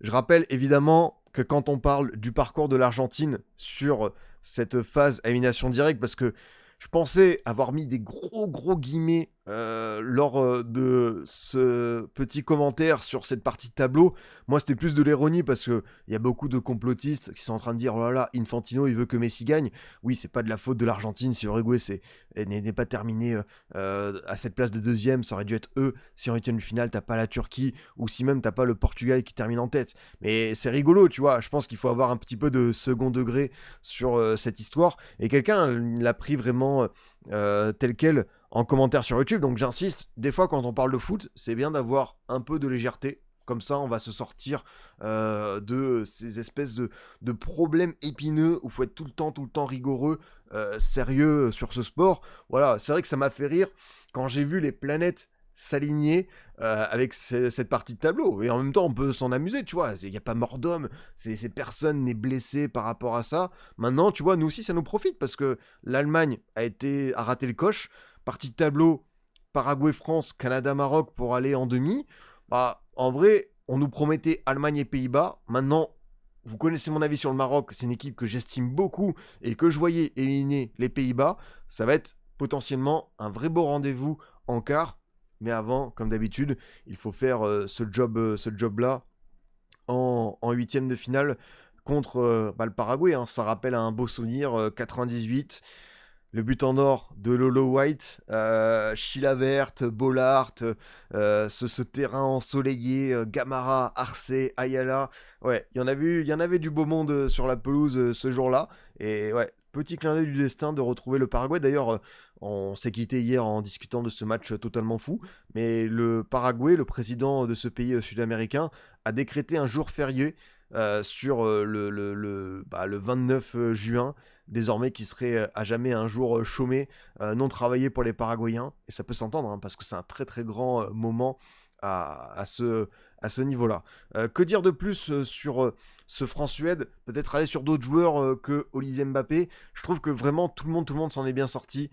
je rappelle évidemment que quand on parle du parcours de l'Argentine sur cette phase à élimination directe, parce que je pensais avoir mis des gros guillemets lors de ce petit commentaire sur cette partie de tableau. Moi, c'était plus de l'ironie parce qu'il y a beaucoup de complotistes qui sont en train de dire oh là là, Infantino, il veut que Messi gagne. Oui, c'est pas de la faute de l'Argentine si l'Uruguay n'est pas terminé à cette place de deuxième. Ça aurait dû être eux. Si en huitième de finale, t'as pas la Turquie ou si même t'as pas le Portugal qui termine en tête. Mais c'est rigolo, tu vois. Je pense qu'il faut avoir un petit peu de second degré sur cette histoire. Et quelqu'un l'a pris vraiment tel quel en commentaire sur YouTube. Donc j'insiste, des fois quand on parle de foot, c'est bien d'avoir un peu de légèreté. Comme ça, on va se sortir de ces espèces de problèmes épineux où il faut être tout le temps rigoureux, sérieux sur ce sport. Voilà, c'est vrai que ça m'a fait rire quand j'ai vu les planètes s'aligner avec cette partie de tableau. Et en même temps, on peut s'en amuser, tu vois. Il n'y a pas mort d'homme, personne n'est blessé par rapport à ça. Maintenant, tu vois, nous aussi, ça nous profite parce que l'Allemagne a raté le coche. Partie de tableau, Paraguay-France, Canada-Maroc pour aller en demi. Bah, en vrai, on nous promettait Allemagne et Pays-Bas. Maintenant, vous connaissez mon avis sur le Maroc. C'est une équipe que j'estime beaucoup et que je voyais éliminer les Pays-Bas. Ça va être potentiellement un vrai beau rendez-vous en quart. Mais avant, comme d'habitude, il faut faire ce job-là en huitième de finale contre le Paraguay. Hein. Ça rappelle un beau souvenir, 98. Le but en or de Lolo White, Chilavert, Bollard, ce terrain ensoleillé, Gamara, Arce, Ayala. Ouais, il y en avait du beau monde sur la pelouse ce jour-là. Et ouais, petit clin d'œil du destin de retrouver le Paraguay. D'ailleurs, on s'est quitté hier en discutant de ce match totalement fou. Mais le Paraguay, le président de ce pays sud-américain, a décrété un jour férié sur le 29 juin, désormais qui serait à jamais un jour chômé, non travaillé pour les Paraguayens. Et ça peut s'entendre, hein, parce que c'est un très très grand moment à ce niveau-là. Que dire de plus sur ce France-Suède? Peut-être aller sur d'autres joueurs que Olise Mbappé. Je trouve que vraiment tout le monde s'en est bien sorti.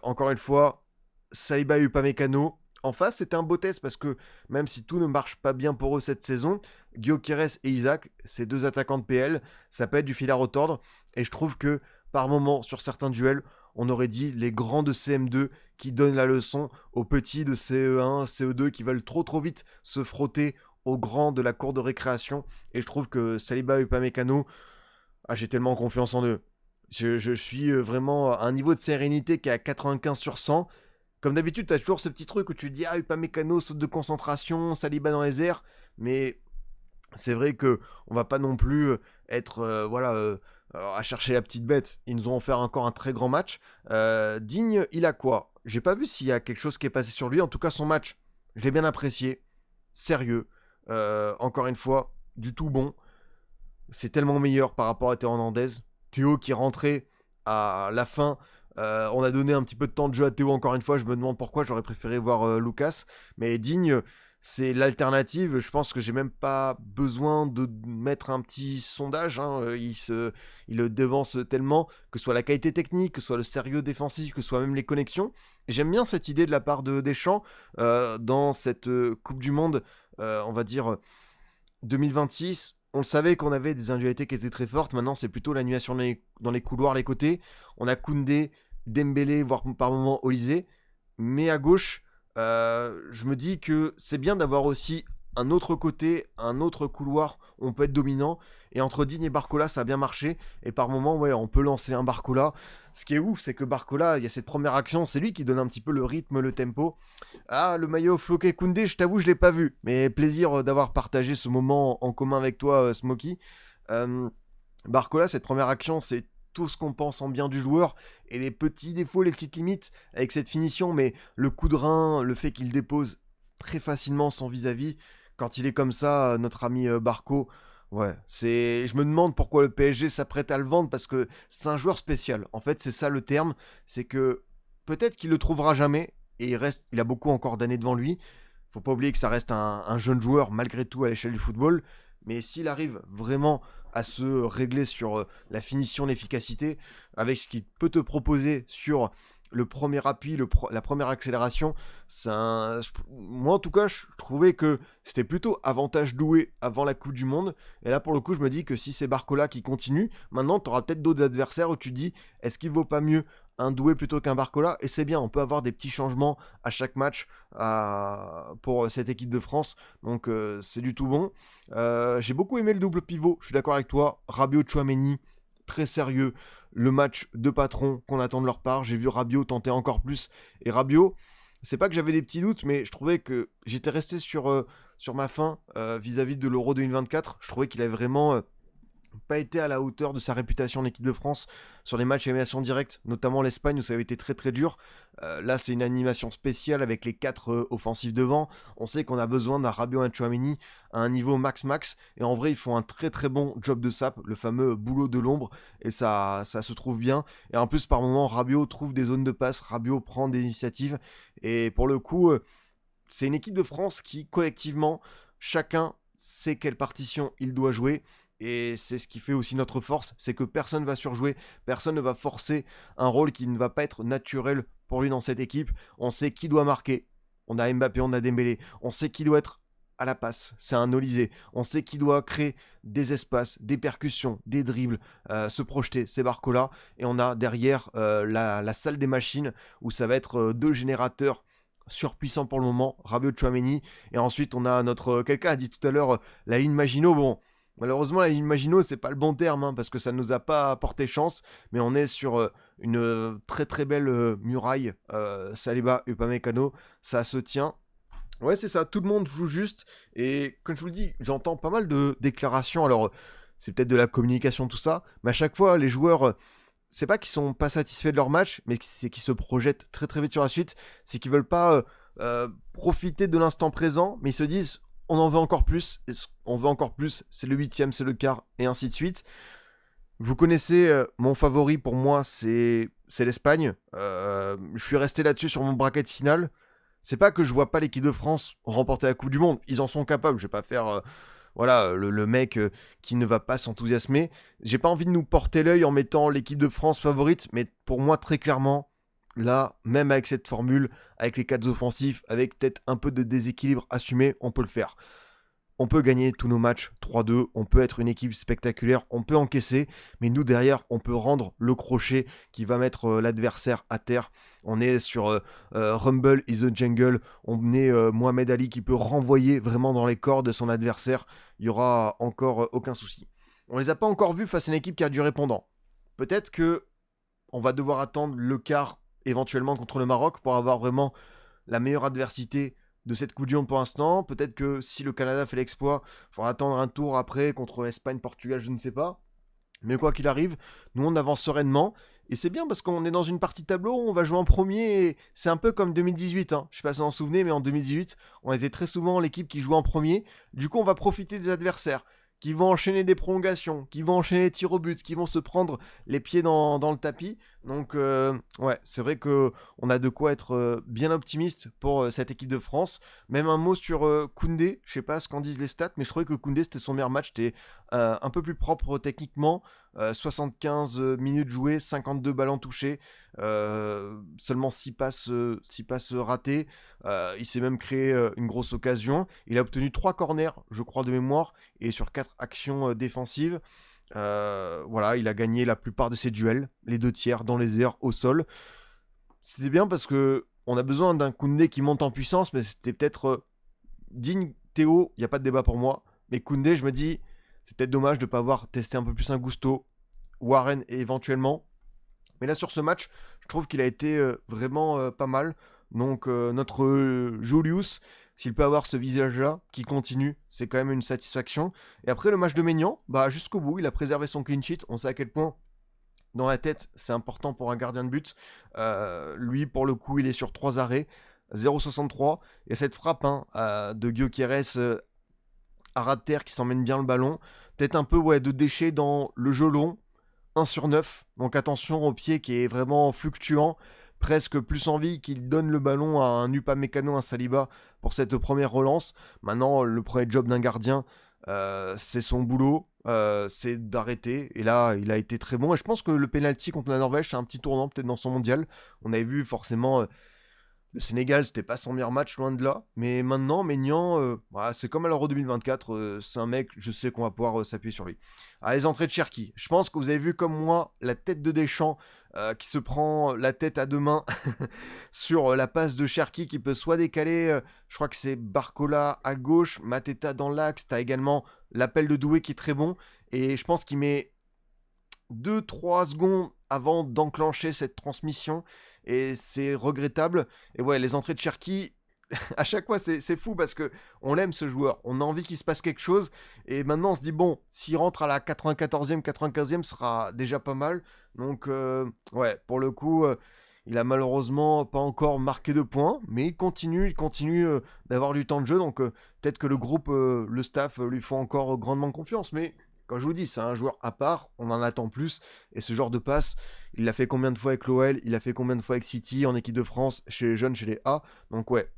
Encore une fois, Saliba et Upamecano. En face, c'était un beau test parce que même si tout ne marche pas bien pour eux cette saison, Gyökeres et Isaac, ces deux attaquants de PL, ça peut être du fil à retordre. Et je trouve que par moment, sur certains duels, on aurait dit les grands de CM2 qui donnent la leçon aux petits de CE1, CE2 qui veulent trop vite se frotter aux grands de la cour de récréation. Et je trouve que Saliba et Upamecano, j'ai tellement confiance en eux. Je suis vraiment à un niveau de sérénité qui est à 95 sur 100. Comme d'habitude, t'as toujours ce petit truc où tu te dis Upamecano, saute de concentration, Saliba dans les airs, mais c'est vrai que on va pas non plus être à chercher la petite bête. Ils nous ont offert encore un très grand match. Digne, il a quoi? J'ai pas vu s'il y a quelque chose qui est passé sur lui. En tout cas, son match, je l'ai bien apprécié. Sérieux. Encore une fois, du tout bon. C'est tellement meilleur par rapport à Théo Hernandez. Théo qui est rentré à la fin. On a donné un petit peu de temps de jeu à Théo encore une fois. Je me demande pourquoi. J'aurais préféré voir Lucas. Mais Digne, c'est l'alternative. Je pense que j'ai même pas besoin de mettre un petit sondage, hein. Il le devance tellement, que ce soit la qualité technique, que ce soit le sérieux défensif, que ce soit même les connexions. Et j'aime bien cette idée de la part de Deschamps dans cette Coupe du Monde, on va dire 2026. On le savait qu'on avait des individualités qui étaient très fortes. Maintenant, c'est plutôt l'animation dans les couloirs, les côtés. On a Koundé, Dembélé, voire par moments Olysée. Mais à gauche, je me dis que c'est bien d'avoir aussi un autre côté, un autre couloir où on peut être dominant. Et entre Digne et Barcola, ça a bien marché. Et par moments, ouais, on peut lancer un Barcola. Ce qui est ouf, c'est que Barcola, il y a cette première action, c'est lui qui donne un petit peu le rythme, le tempo. Ah, le maillot floqué Koundé, je t'avoue, je l'ai pas vu. Mais plaisir d'avoir partagé ce moment en commun avec toi, Smokey. Euh, Barcola, cette première action, c'est tout ce qu'on pense en bien du joueur et les petits défauts, les petites limites avec cette finition, mais le coup de rein, le fait qu'il dépose très facilement son vis-à-vis, quand il est comme ça, notre ami Barco, ouais, je me demande pourquoi le PSG s'apprête à le vendre parce que c'est un joueur spécial. En fait, c'est ça le terme, c'est que peut-être qu'il le trouvera jamais et il a beaucoup encore d'années devant lui. Faut pas oublier que ça reste un jeune joueur malgré tout à l'échelle du football. Mais s'il arrive vraiment à se régler sur la finition, l'efficacité, avec ce qu'il peut te proposer sur le premier appui, la première accélération, moi en tout cas, je trouvais que c'était plutôt avantage Doué avant la Coupe du Monde. Et là, pour le coup, je me dis que si c'est Barcola qui continue, maintenant, tu auras peut-être d'autres adversaires où tu te dis, est-ce qu'il vaut pas mieux un Doué plutôt qu'un Barcola? Et c'est bien, on peut avoir des petits changements à chaque match pour cette équipe de France. Donc c'est du tout bon. J'ai beaucoup aimé le double pivot, je suis d'accord avec toi. Rabiot, Tchouaméni, très sérieux. Le match de patron qu'on attend de leur part. J'ai vu Rabiot tenter encore plus. Et Rabiot, c'est pas que j'avais des petits doutes, mais je trouvais que j'étais resté sur ma faim vis-à-vis de l'Euro 2024. Je trouvais qu'il avait vraiment pas été à la hauteur de sa réputation en équipe de France sur les matchs élimination directe, notamment l'Espagne où ça avait été très très dur. Là, c'est une animation spéciale avec les 4 offensifs devant. On sait qu'on a besoin d'un Rabiot et un Tchouaméni à un niveau max, et en vrai, ils font un très très bon job de sap, le fameux boulot de l'ombre, et ça se trouve bien. Et en plus, par moment, Rabiot trouve des zones de passe, Rabiot prend des initiatives, et pour le coup, c'est une équipe de France qui, collectivement, chacun sait quelle partition il doit jouer. Et c'est ce qui fait aussi notre force, c'est que personne ne va surjouer, personne ne va forcer un rôle qui ne va pas être naturel pour lui dans cette équipe. On sait qui doit marquer, on a Mbappé, on a Dembélé, on sait qui doit être à la passe, c'est un Olysée, on sait qui doit créer des espaces, des percussions, des dribbles, se projeter, c'est Barcola, et on a derrière la salle des machines où ça va être 2 générateurs surpuissants pour le moment, Rabiot, Tchouaméni, et ensuite on a quelqu'un a dit tout à l'heure, la ligne Maginot, bon. Malheureusement, la ligne Maginot, c'est pas le bon terme, hein, parce que ça ne nous a pas apporté chance, mais on est sur une très très belle muraille, Saliba, Upamecano, ça se tient. Ouais, c'est ça, tout le monde joue juste, et comme je vous le dis, j'entends pas mal de déclarations, alors c'est peut-être de la communication, tout ça, mais à chaque fois, les joueurs, c'est pas qu'ils sont pas satisfaits de leur match, mais c'est qu'ils se projettent très très vite sur la suite, c'est qu'ils veulent pas profiter de l'instant présent, mais ils se disent on en veut encore plus, on veut encore plus, c'est le 8e, c'est le quart, et ainsi de suite. Vous connaissez mon favori pour moi, c'est l'Espagne. Je suis resté là-dessus sur mon bracket final. C'est pas que je vois pas l'équipe de France remporter la Coupe du Monde, ils en sont capables, je vais pas faire voilà, le mec qui ne va pas s'enthousiasmer. J'ai pas envie de nous porter l'œil en mettant l'équipe de France favorite, mais pour moi, très clairement, là, même avec cette formule, avec les 4 offensifs, avec peut-être un peu de déséquilibre assumé, on peut le faire. On peut gagner tous nos matchs 3-2, on peut être une équipe spectaculaire, on peut encaisser, mais nous derrière, on peut rendre le crochet qui va mettre l'adversaire à terre. On est sur Rumble is the jungle, on est Mohamed Ali qui peut renvoyer vraiment dans les corps de son adversaire, il n'y aura encore aucun souci. On les a pas encore vus face à une équipe qui a du répondant. Peut-être que on va devoir attendre le quart éventuellement contre le Maroc pour avoir vraiment la meilleure adversité de cette Coupe du Monde pour l'instant. Peut-être que si le Canada fait l'exploit, il faudra attendre un tour après contre l'Espagne, Portugal, je ne sais pas. Mais quoi qu'il arrive, nous on avance sereinement. Et c'est bien parce qu'on est dans une partie de tableau où on va jouer en premier. Et c'est un peu comme 2018. Hein. Je ne sais pas si vous en souvenez, mais en 2018, on était très souvent l'équipe qui jouait en premier. Du coup, on va profiter des adversaires qui vont enchaîner des prolongations, qui vont enchaîner des tirs au but, qui vont se prendre les pieds dans le tapis. Donc, ouais, c'est vrai qu'on a de quoi être bien optimiste pour cette équipe de France. Même un mot sur Koundé, je sais pas ce qu'en disent les stats, mais je trouvais que Koundé, c'était son meilleur match, c'était un peu plus propre techniquement. 75 minutes jouées, 52 ballons touchés, seulement 6 passes ratées. Il s'est même créé une grosse occasion. Il a obtenu 3 corners, je crois, de mémoire, et sur 4 actions défensives. Voilà, il a gagné la plupart de ses duels, les 2 tiers dans les airs, au sol. C'était bien parce que on a besoin d'un Koundé qui monte en puissance, mais c'était peut-être digne. Théo, il n'y a pas de débat pour moi. Mais Koundé, je me dis, c'est peut-être dommage de ne pas avoir testé un peu plus un Gusto, Warren éventuellement. Mais là, sur ce match, je trouve qu'il a été vraiment pas mal. Donc, notre Julius, s'il peut avoir ce visage-là qui continue, c'est quand même une satisfaction. Et après, le match de Maignan, bah, jusqu'au bout, il a préservé son clean sheet. On sait à quel point, dans la tête, c'est important pour un gardien de but. Lui, pour le coup, il est sur 3 arrêts, 0,63. Et cette frappe de Gyökeres à ras de terre qui s'emmène bien le ballon. Peut-être un peu de déchets dans le jeu long. 1 sur 9. Donc attention au pied qui est vraiment fluctuant. Presque plus envie qu'il donne le ballon à un Upamecano, un Saliba pour cette première relance. Maintenant, le premier job d'un gardien, c'est son boulot. C'est d'arrêter. Et là, il a été très bon. Et je pense que le penalty contre la Norvège, c'est un petit tournant peut-être dans son mondial. On avait vu forcément le Sénégal, c'était pas son meilleur match, loin de là. Mais maintenant, Maignan, voilà, c'est comme à l'Euro 2024. C'est un mec, je sais qu'on va pouvoir s'appuyer sur lui. Ah, les entrées de Cherki. Je pense que vous avez vu comme moi la tête de Deschamps qui se prend la tête à 2 mains sur la passe de Cherki qui peut soit décaler. Je crois que c'est Barcola à gauche, Mateta dans l'axe. T'as également l'appel de Doué qui est très bon. Et je pense qu'il met 2-3 secondes avant d'enclencher cette transmission. Et c'est regrettable. Et ouais, les entrées de Cherki, à chaque fois, c'est fou parce que on l'aime ce joueur. On a envie qu'il se passe quelque chose. Et maintenant, on se dit, bon, s'il rentre à la 94e, 95e, ce sera déjà pas mal. Donc, ouais, pour le coup, il a malheureusement pas encore marqué de points. Mais il continue d'avoir du temps de jeu. Donc, peut-être que le groupe, le staff, lui font encore grandement confiance. Mais quand je vous dis, c'est un joueur à part, on en attend plus. Et ce genre de passe, il l'a fait combien de fois avec l'OL, il l'a fait combien de fois avec City, en équipe de France, chez les jeunes, chez les A. Donc ouais,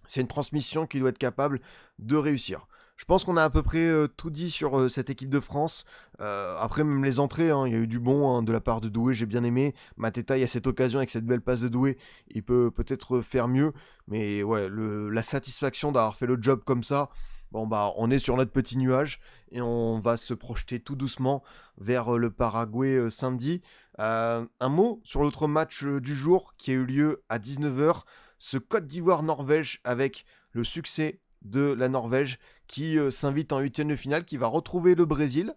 c'est une transmission qui doit être capable de réussir. Je pense qu'on a à peu près tout dit sur cette équipe de France. Après, même les entrées, il y a eu du bon de la part de Doué, j'ai bien aimé. Mateta, il y a cette occasion avec cette belle passe de Doué, il peut peut-être faire mieux. Mais ouais, la satisfaction d'avoir fait le job comme ça, bon bah on est sur notre petit nuage et on va se projeter tout doucement vers le Paraguay samedi. Un mot sur l'autre match du jour qui a eu lieu à 19h, ce Côte d'Ivoire-Norvège avec le succès de la Norvège qui s'invite en huitième de finale, qui va retrouver le Brésil.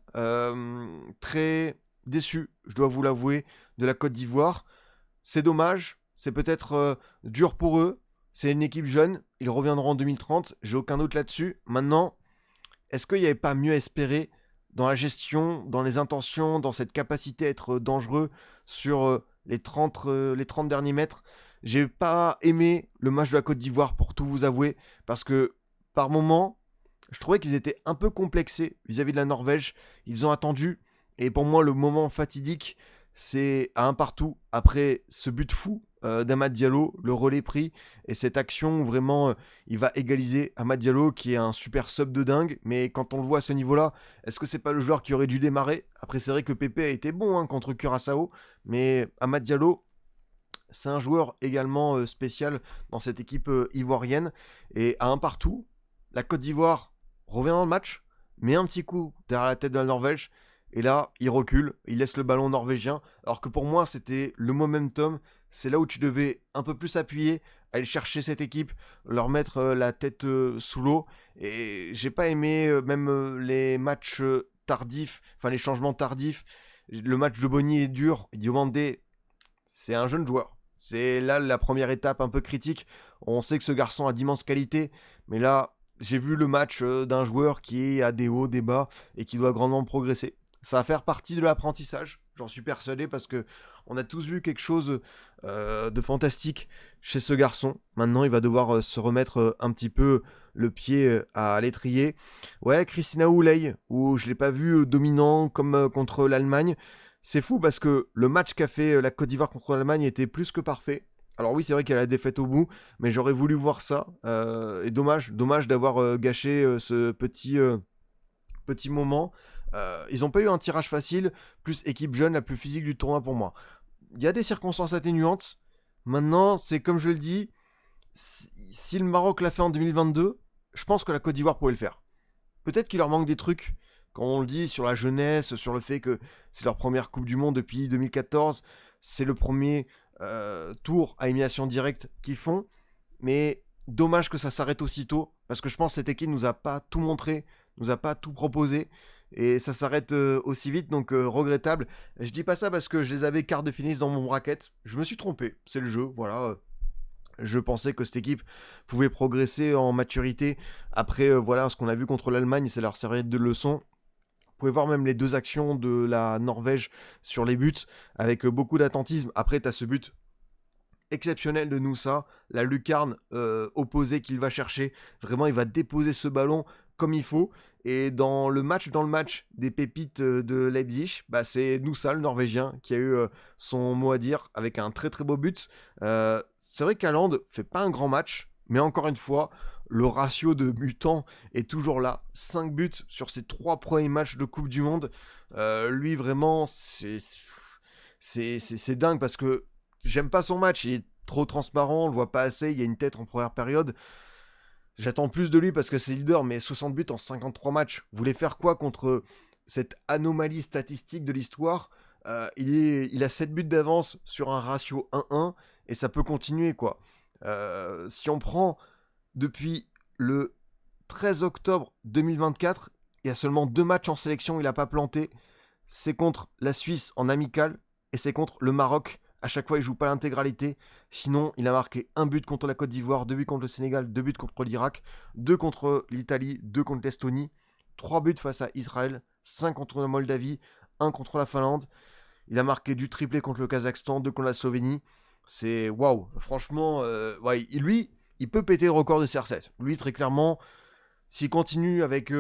Très déçu, je dois vous l'avouer, de la Côte d'Ivoire. C'est dommage, c'est peut-être dur pour eux. C'est une équipe jeune, ils reviendront en 2030, j'ai aucun doute là-dessus. Maintenant, est-ce qu'il n'y avait pas mieux à espérer dans la gestion, dans les intentions, dans cette capacité à être dangereux sur les 30 derniers mètres? J'ai pas aimé le match de la Côte d'Ivoire, pour tout vous avouer, parce que par moments, je trouvais qu'ils étaient un peu complexés vis-à-vis de la Norvège. Ils ont attendu, et pour moi, le moment fatidique, c'est à un partout, après ce but fou d'Amad Diallo, le relais pris, et cette action où vraiment il va égaliser Amad Diallo, qui est un super sub de dingue, mais quand on le voit à ce niveau-là, est-ce que c'est pas le joueur qui aurait dû démarrer? Après, c'est vrai que Pépé a été bon contre Curaçao, mais Amad Diallo, c'est un joueur également spécial dans cette équipe ivoirienne, et à un partout, la Côte d'Ivoire revient dans le match, met un petit coup derrière la tête de la Norvège, et là, il recule, il laisse le ballon norvégien, alors que pour moi, c'était le momentum, c'est là où tu devais un peu plus appuyer, aller chercher cette équipe, leur mettre la tête sous l'eau, et j'ai pas aimé même les matchs tardifs, enfin les changements tardifs. Le match de Bonny est dur, Diomandé, c'est un jeune joueur. C'est là la première étape un peu critique. On sait que ce garçon a d'immenses qualités, mais là, j'ai vu le match d'un joueur qui a des hauts, des bas, et qui doit grandement progresser. Ça va faire partie de l'apprentissage, j'en suis persuadé, parce que on a tous vu quelque chose de fantastique chez ce garçon. Maintenant, il va devoir se remettre un petit peu le pied à l'étrier. Ouais, Christina Houley, où je l'ai pas vu dominant comme contre l'Allemagne. C'est fou parce que le match qu'a fait la Côte d'Ivoire contre l'Allemagne était plus que parfait. Alors oui, c'est vrai qu'il y a la défaite au bout, mais j'aurais voulu voir ça. Et dommage d'avoir gâché ce petit moment. Ils n'ont pas eu un tirage facile, plus équipe jeune la plus physique du tournoi pour moi. Il y a des circonstances atténuantes. Maintenant, c'est comme je le dis, si le Maroc l'a fait en 2022, je pense que la Côte d'Ivoire pouvait le faire. Peut-être qu'il leur manque des trucs, quand on le dit sur la jeunesse, sur le fait que c'est leur première Coupe du Monde depuis 2014, c'est le premier tour à élimination directe qu'ils font, mais dommage que ça s'arrête aussitôt, parce que je pense que cette équipe nous a pas tout montré, nous a pas tout proposé, et ça s'arrête aussi vite, donc regrettable. Je dis pas ça parce que je les avais quart de finisse dans mon bracket, je me suis trompé, c'est le jeu, voilà. Je pensais que cette équipe pouvait progresser en maturité. Après, voilà, ce qu'on a vu contre l'Allemagne, ça leur servait de leçon. Vous pouvez voir même les deux actions de la Norvège sur les buts, avec beaucoup d'attentisme. Après, tu as ce but exceptionnel de Noussa, la lucarne opposée qu'il va chercher. Vraiment, il va déposer ce ballon comme il faut. Et dans le match des pépites de Leipzig, bah, c'est Noussa, le Norvégien, qui a eu son mot à dire avec un très très beau but. C'est vrai qu'Haaland fait pas un grand match, mais encore une fois, le ratio de butants est toujours là. 5 buts sur ses 3 premiers matchs de Coupe du Monde. Lui, vraiment, c'est dingue parce que j'aime pas son match. Il est trop transparent, on le voit pas assez. Il y a une tête en première période. J'attends plus de lui parce que c'est leader, mais 60 buts en 53 matchs. Vous voulez faire quoi contre cette anomalie statistique de l'histoire? Il a 7 buts d'avance sur un ratio 1-1 et ça peut continuer, quoi. Si on prend depuis le 13 octobre 2024, il y a seulement 2 matchs en sélection, il n'a pas planté. C'est contre la Suisse en amical et c'est contre le Maroc. À chaque fois, il joue pas l'intégralité. Sinon, il a marqué un but contre la Côte d'Ivoire, 2 buts contre le Sénégal, 2 buts contre l'Irak, 2 contre l'Italie, 2 contre l'Estonie, 3 buts face à Israël, 5 contre la Moldavie, 1 contre la Finlande. Il a marqué du triplé contre le Kazakhstan, 2 contre la Slovénie. C'est waouh. Franchement, ouais, lui, il peut péter le record de CR7. Lui, très clairement, s'il continue avec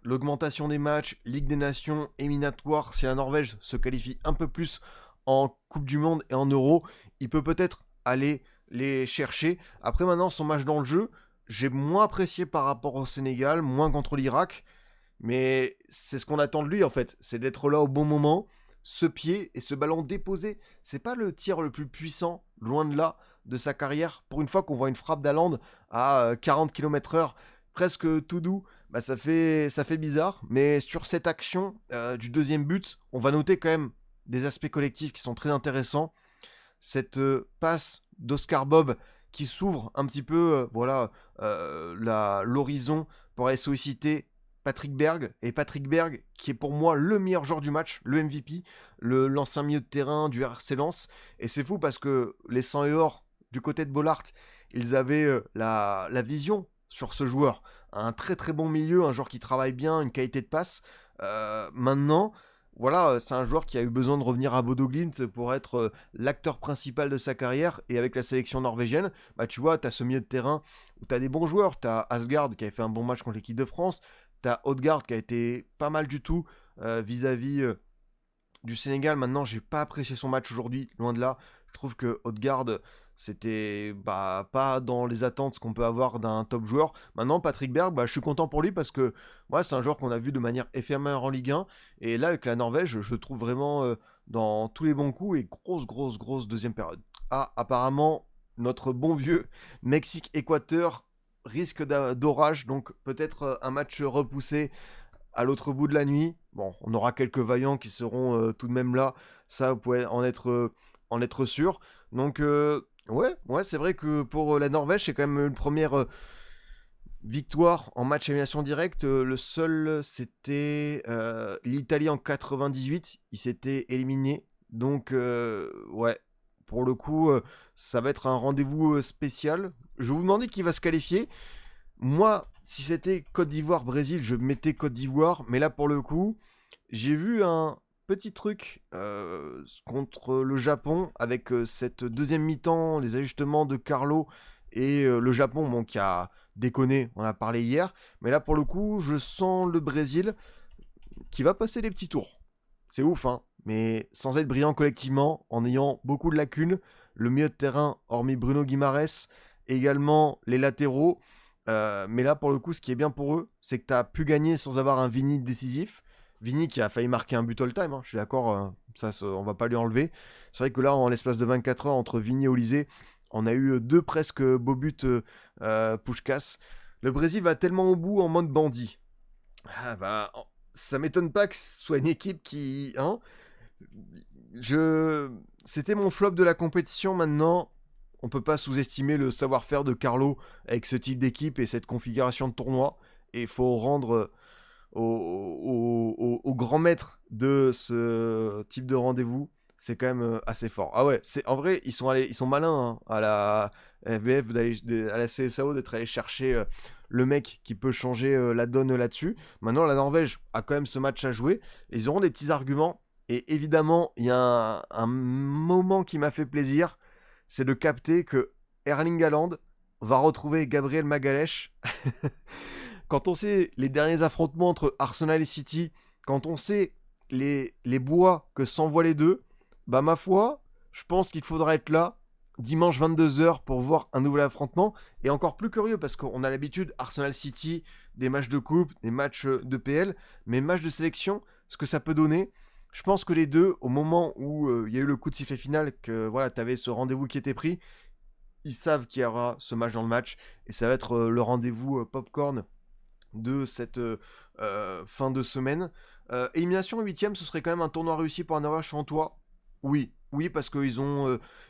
l'augmentation des matchs, Ligue des Nations, éliminatoire, si la Norvège se qualifie un peu plus en Coupe du Monde et en Euro, il peut peut-être aller les chercher. Après maintenant, son match dans le jeu, j'ai moins apprécié par rapport au Sénégal, moins contre l'Irak, mais c'est ce qu'on attend de lui en fait, c'est d'être là au bon moment, ce pied et ce ballon déposé. C'est pas le tir le plus puissant, loin de là, de sa carrière. Pour une fois qu'on voit une frappe d'Haaland à 40 km/h, presque tout doux, bah ça fait bizarre. Mais sur cette action du deuxième but, on va noter quand même des aspects collectifs qui sont très intéressants. Cette passe d'Oscar Bob qui s'ouvre un petit peu, l'horizon pour aller solliciter Patrick Berg. Et Patrick Berg, qui est pour moi le meilleur joueur du match, le MVP, l'ancien milieu de terrain du RC Lens. Et c'est fou parce que les 100 et or du côté de Bollard, ils avaient la vision sur ce joueur. Un très très bon milieu, un joueur qui travaille bien, une qualité de passe. Maintenant, voilà, c'est un joueur qui a eu besoin de revenir à Bodo Glimt pour être l'acteur principal de sa carrière. Et avec la sélection norvégienne, bah tu vois, t'as ce milieu de terrain où t'as des bons joueurs. T'as Asgard qui avait fait un bon match contre l'équipe de France. T'as Odegaard qui a été pas mal du tout vis-à-vis du Sénégal. Maintenant, j'ai pas apprécié son match aujourd'hui, loin de là. Je trouve que Odegaard, c'était pas dans les attentes qu'on peut avoir d'un top joueur. Maintenant, Patrick Berg, je suis content pour lui parce que c'est un joueur qu'on a vu de manière éphémère en Ligue 1. Et là, avec la Norvège, je le trouve vraiment dans tous les bons coups et grosse deuxième période. Ah, apparemment, notre bon vieux Mexique-Équateur risque d'orage, donc peut-être un match repoussé à l'autre bout de la nuit. Bon, on aura quelques vaillants qui seront tout de même là. Ça, vous pouvez en être sûr. Donc, ouais, c'est vrai que pour la Norvège, c'est quand même une première victoire en match élimination directe. Le seul, c'était l'Italie en 98. Ils s'étaient éliminés. Donc, ouais, pour le coup, ça va être un rendez-vous spécial. Je vais vous demander qui va se qualifier. Moi, si c'était Côte d'Ivoire-Brésil, je mettais Côte d'Ivoire. Mais là, pour le coup, j'ai vu un petit truc contre le Japon avec cette deuxième mi-temps, les ajustements de Carlo et le Japon qui a déconner, on en a parlé hier. Mais là, pour le coup, je sens le Brésil qui va passer des petits tours. C'est ouf, hein, mais sans être brillant collectivement, en ayant beaucoup de lacunes, le milieu de terrain, hormis Bruno Guimaraes, également les latéraux. Mais là, pour le coup, ce qui est bien pour eux, c'est que tu as pu gagner sans avoir un Vini décisif. Vini qui a failli marquer un but all-time, hein, je suis d'accord, on va pas lui enlever. C'est vrai que là, en l'espace de 24 heures, entre Vini et Olysée, on a eu deux presque beaux buts Puskás. Le Brésil va tellement au bout en mode bandit. Ah bah, ça m'étonne pas que ce soit une équipe qui... Hein, C'était mon flop de la compétition maintenant. On peut pas sous-estimer le savoir-faire de Carlo avec ce type d'équipe et cette configuration de tournoi. Et il faut rendre au grand maître de ce type de rendez-vous. C'est quand même assez fort. Ah ouais, en vrai, ils sont malins, hein, à la FBF, à la CSAO, d'être allé chercher le mec qui peut changer la donne là-dessus. Maintenant, la Norvège a quand même ce match à jouer. Ils auront des petits arguments. Et évidemment, il y a un moment qui m'a fait plaisir, c'est de capter que Erling Haaland va retrouver Gabriel Magalhaes. Quand on sait les derniers affrontements entre Arsenal et City, quand on sait les bois que s'envoient les deux, bah ma foi, je pense qu'il faudra être là dimanche 22h pour voir un nouvel affrontement. Et encore plus curieux parce qu'on a l'habitude, Arsenal City, des matchs de coupe, des matchs de PL, mais matchs de sélection, ce que ça peut donner. Je pense que les deux, au moment où il y a eu le coup de sifflet final, que voilà, tu avais ce rendez-vous qui était pris, ils savent qu'il y aura ce match dans le match. Et ça va être le rendez-vous popcorn de cette fin de semaine. Élimination 8ème, ce serait quand même un tournoi réussi pour un Norvège sans toi. Oui, parce qu'ils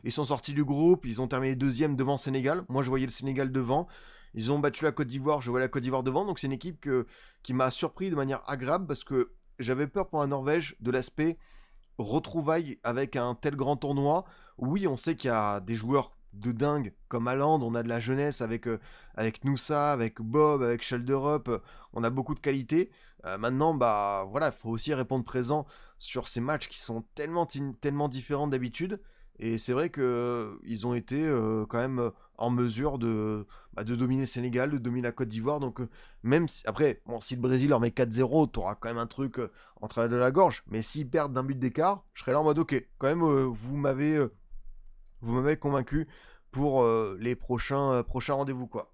ils sont sortis du groupe, ils ont terminé deuxième devant Sénégal. Moi, je voyais le Sénégal devant. Ils ont battu la Côte d'Ivoire, je voyais la Côte d'Ivoire devant. Donc, c'est une équipe qui m'a surpris de manière agréable parce que j'avais peur pour la Norvège de l'aspect retrouvailles avec un tel grand tournoi. Oui, on sait qu'il y a des joueurs de dingue comme Haaland, on a de la jeunesse avec Noussa, avec Bob, avec Schelderup, on a beaucoup de qualité. Maintenant, bah voilà, il faut aussi répondre présent sur ces matchs qui sont tellement différents d'habitude. Et c'est vrai qu'ils ont été quand même en mesure de dominer le Sénégal, de dominer la Côte d'Ivoire. Donc même si, après, bon, si le Brésil leur met 4-0, t'auras quand même un truc en travers de la gorge. Mais s'ils perdent d'un but d'écart, je serais là en mode ok, quand même vous m'avez convaincu pour les prochains rendez-vous quoi.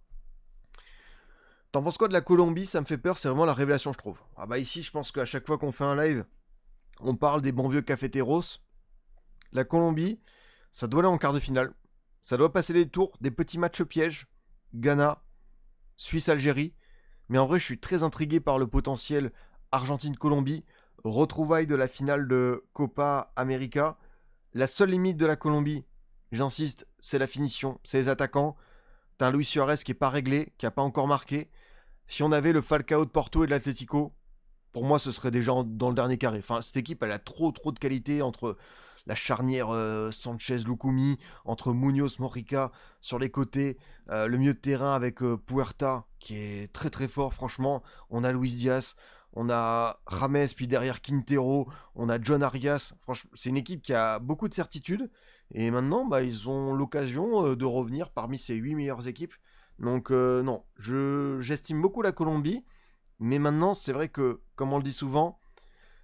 T'en penses quoi de la Colombie? Ça me fait peur, c'est vraiment la révélation je trouve. Ah bah ici je pense qu'à chaque fois qu'on fait un live, on parle des bons vieux cafeteros. La Colombie, ça doit aller en quart de finale. Ça doit passer les tours, des petits matchs pièges. Ghana, Suisse-Algérie. Mais en vrai, je suis très intrigué par le potentiel Argentine-Colombie. Retrouvailles de la finale de Copa América. La seule limite de la Colombie, j'insiste, c'est la finition, c'est les attaquants. T'as un Luis Suarez qui n'est pas réglé, qui n'a pas encore marqué. Si on avait le Falcao de Porto et de l'Atlético, pour moi, ce serait déjà dans le dernier carré. Enfin, cette équipe, elle a trop de qualité entre la charnière Sanchez-Lukumi, entre Munoz-Morica sur les côtés, le milieu de terrain avec Puerta, qui est très très fort, franchement. On a Luis Diaz, on a James, puis derrière Quintero, on a John Arias. Franchement, c'est une équipe qui a beaucoup de certitudes. Et maintenant, bah, ils ont l'occasion de revenir parmi ces 8 meilleures équipes. Donc non, j'estime beaucoup la Colombie. Mais maintenant, c'est vrai que, comme on le dit souvent,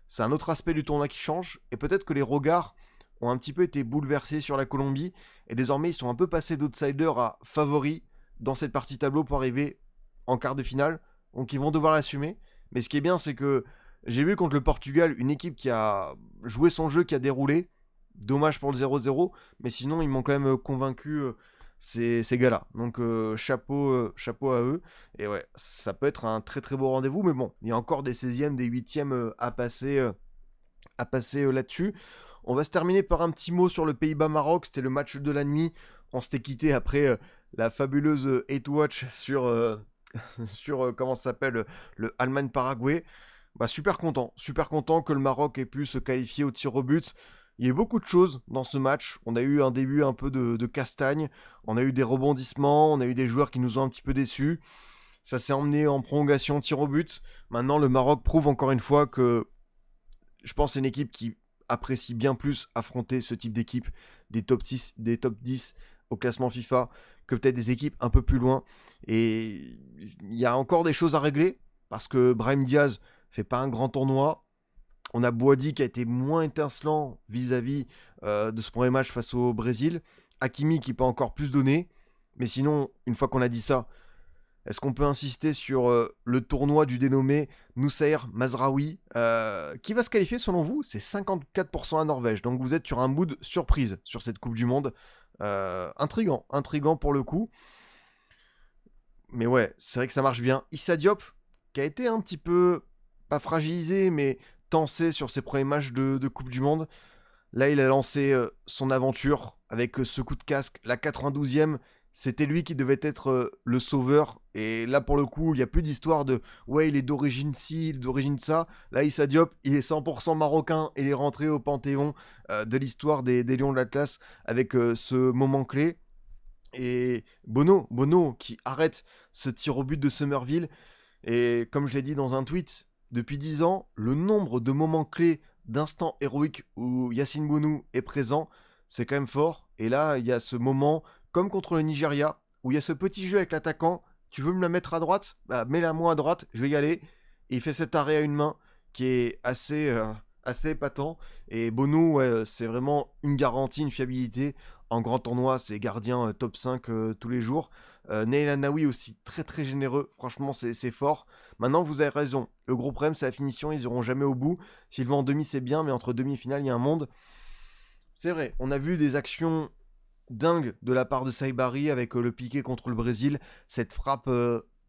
c'est un autre aspect du tournoi qui change. Et peut-être que les regards ont un petit peu été bouleversés sur la Colombie. Et désormais, ils sont un peu passés d'outsiders à favoris dans cette partie tableau pour arriver en quart de finale. Donc ils vont devoir l'assumer. Mais ce qui est bien, c'est que j'ai vu contre le Portugal une équipe qui a joué son jeu, qui a déroulé. Dommage pour le 0-0. Mais sinon, ils m'ont quand même convaincu ces gars-là. Donc chapeau à eux. Et ouais, ça peut être un très très beau rendez-vous. Mais bon, il y a encore des 16e, des 8e à passer là-dessus. On va se terminer par un petit mot sur le Pays-Bas-Maroc. C'était le match de la nuit. On s'était quitté après la fabuleuse 8-watch sur comment ça s'appelle, le Allemagne-Paraguay. Bah, super content que le Maroc ait pu se qualifier au tir au but. Il y a eu beaucoup de choses dans ce match. On a eu un début un peu de castagne. On a eu des rebondissements. On a eu des joueurs qui nous ont un petit peu déçus. Ça s'est emmené en prolongation, tir au but. Maintenant, le Maroc prouve encore une fois que je pense que c'est une équipe qui apprécie bien plus affronter ce type d'équipe des top 10 au classement FIFA que peut-être des équipes un peu plus loin. Et il y a encore des choses à régler, parce que Brahim Diaz fait pas un grand tournoi. On a Boadi qui a été moins étincelant vis-à-vis de ce premier match face au Brésil. Hakimi qui peut encore plus donner. Mais sinon, une fois qu'on a dit ça, est-ce qu'on peut insister sur le tournoi du dénommé Noussair Mazraoui qui va se qualifier selon vous? C'est 54% à Norvège. Donc vous êtes sur un mood surprise sur cette Coupe du Monde. Intriguant pour le coup. Mais ouais, c'est vrai que ça marche bien. Issa Diop, qui a été un petit peu, pas fragilisé, mais tensé sur ses premiers matchs de Coupe du Monde. Là, il a lancé son aventure avec ce coup de casque, la 92e. C'était lui qui devait être le sauveur. Et là, pour le coup, il n'y a plus d'histoire de ouais, il est d'origine ci, il est d'origine ça. Là, Issa Diop, il est 100% marocain et il est rentré au panthéon de l'histoire des Lions de l'Atlas avec ce moment clé. Et Bono qui arrête ce tir au but de Somerville. Et comme je l'ai dit dans un tweet, depuis 10 ans, le nombre de moments clés d'instants héroïques où Yacine Bounou est présent, c'est quand même fort. Et là, il y a ce moment, comme contre le Nigeria, où il y a ce petit jeu avec l'attaquant. Tu veux me la mettre à droite? Bah, mets-la moi à droite, je vais y aller. Et il fait cet arrêt à une main qui est assez épatant. Et Bono, ouais, c'est vraiment une garantie, une fiabilité. En grand tournoi, c'est gardien top 5 tous les jours. Neil Anaoui aussi très très généreux. Franchement, c'est fort. Maintenant, vous avez raison. Le gros problème, c'est la finition. Ils iront jamais au bout. S'ils vont en demi, c'est bien, mais entre demi-finale, il y a un monde. C'est vrai, on a vu des actions dingues de la part de Saibari avec le piqué contre le Brésil. Cette frappe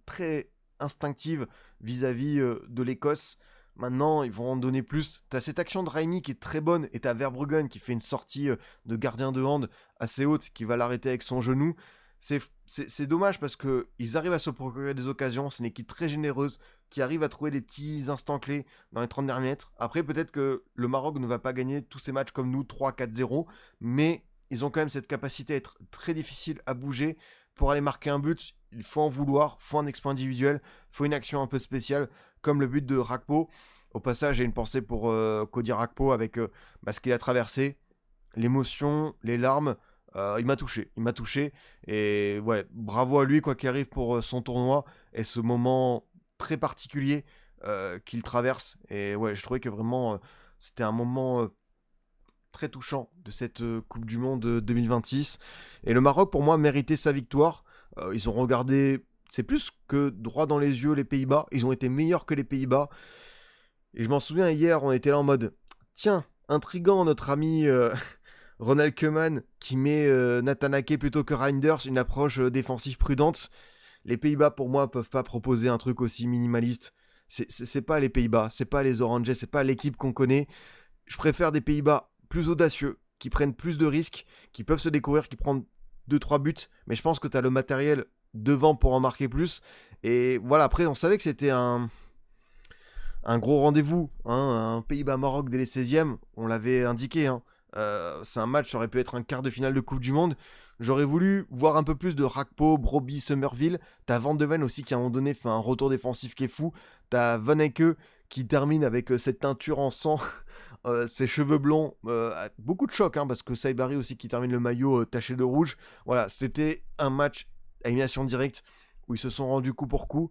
très instinctive vis-à-vis de l'Écosse. Maintenant, ils vont en donner plus. T'as cette action de Raimi qui est très bonne et t'as Verbruggen qui fait une sortie de gardien de hand assez haute qui va l'arrêter avec son genou. C'est dommage parce qu'ils arrivent à se procurer des occasions. C'est une équipe très généreuse qui arrive à trouver des petits instants clés dans les 30 derniers mètres. Après, peut-être que le Maroc ne va pas gagner tous ces matchs comme nous, 3-4-0, mais ils ont quand même cette capacité à être très difficile à bouger. Pour aller marquer un but, il faut en vouloir, il faut un exploit individuel, il faut une action un peu spéciale, comme le but de Rakpo. Au passage, j'ai une pensée pour Cody Rakpo avec ce qu'il a traversé, l'émotion, les larmes. Il m'a touché. Et ouais, bravo à lui, quoi qu'il arrive, pour son tournoi et ce moment très particulier qu'il traverse. Et ouais, je trouvais que vraiment, c'était un moment très touchant de cette Coupe du Monde 2026. Et le Maroc, pour moi, méritait sa victoire. Ils ont regardé, c'est plus que droit dans les yeux, les Pays-Bas. Ils ont été meilleurs que les Pays-Bas. Et je m'en souviens, hier, on était là en mode, tiens, intriguant, notre ami Ronald Koeman qui met Nathan Ake plutôt que Reinders, une approche défensive prudente. Les Pays-Bas, pour moi, peuvent pas proposer un truc aussi minimaliste. C'est pas les Pays-Bas, c'est pas les Oranges, c'est pas l'équipe qu'on connaît. Je préfère des Pays-Bas plus audacieux, qui prennent plus de risques, qui peuvent se découvrir, qui prennent 2-3 buts. Mais je pense que tu as le matériel devant pour en marquer plus. Et voilà, après, on savait que c'était un gros rendez-vous. Un Pays-Bas-Maroc dès les 16e, on l'avait indiqué. C'est un match, ça aurait pu être un quart de finale de Coupe du Monde. J'aurais voulu voir un peu plus de Rakpo, Brobbey, Somerville. T'as Van de Ven aussi qui à un moment donné fait un retour défensif qui est fou. T'as Van Ecke qui termine avec cette teinture en sang, ses cheveux blonds. Beaucoup de choc parce que Saibari aussi qui termine le maillot taché de rouge. Voilà, c'était un match à élimination directe où ils se sont rendus coup pour coup.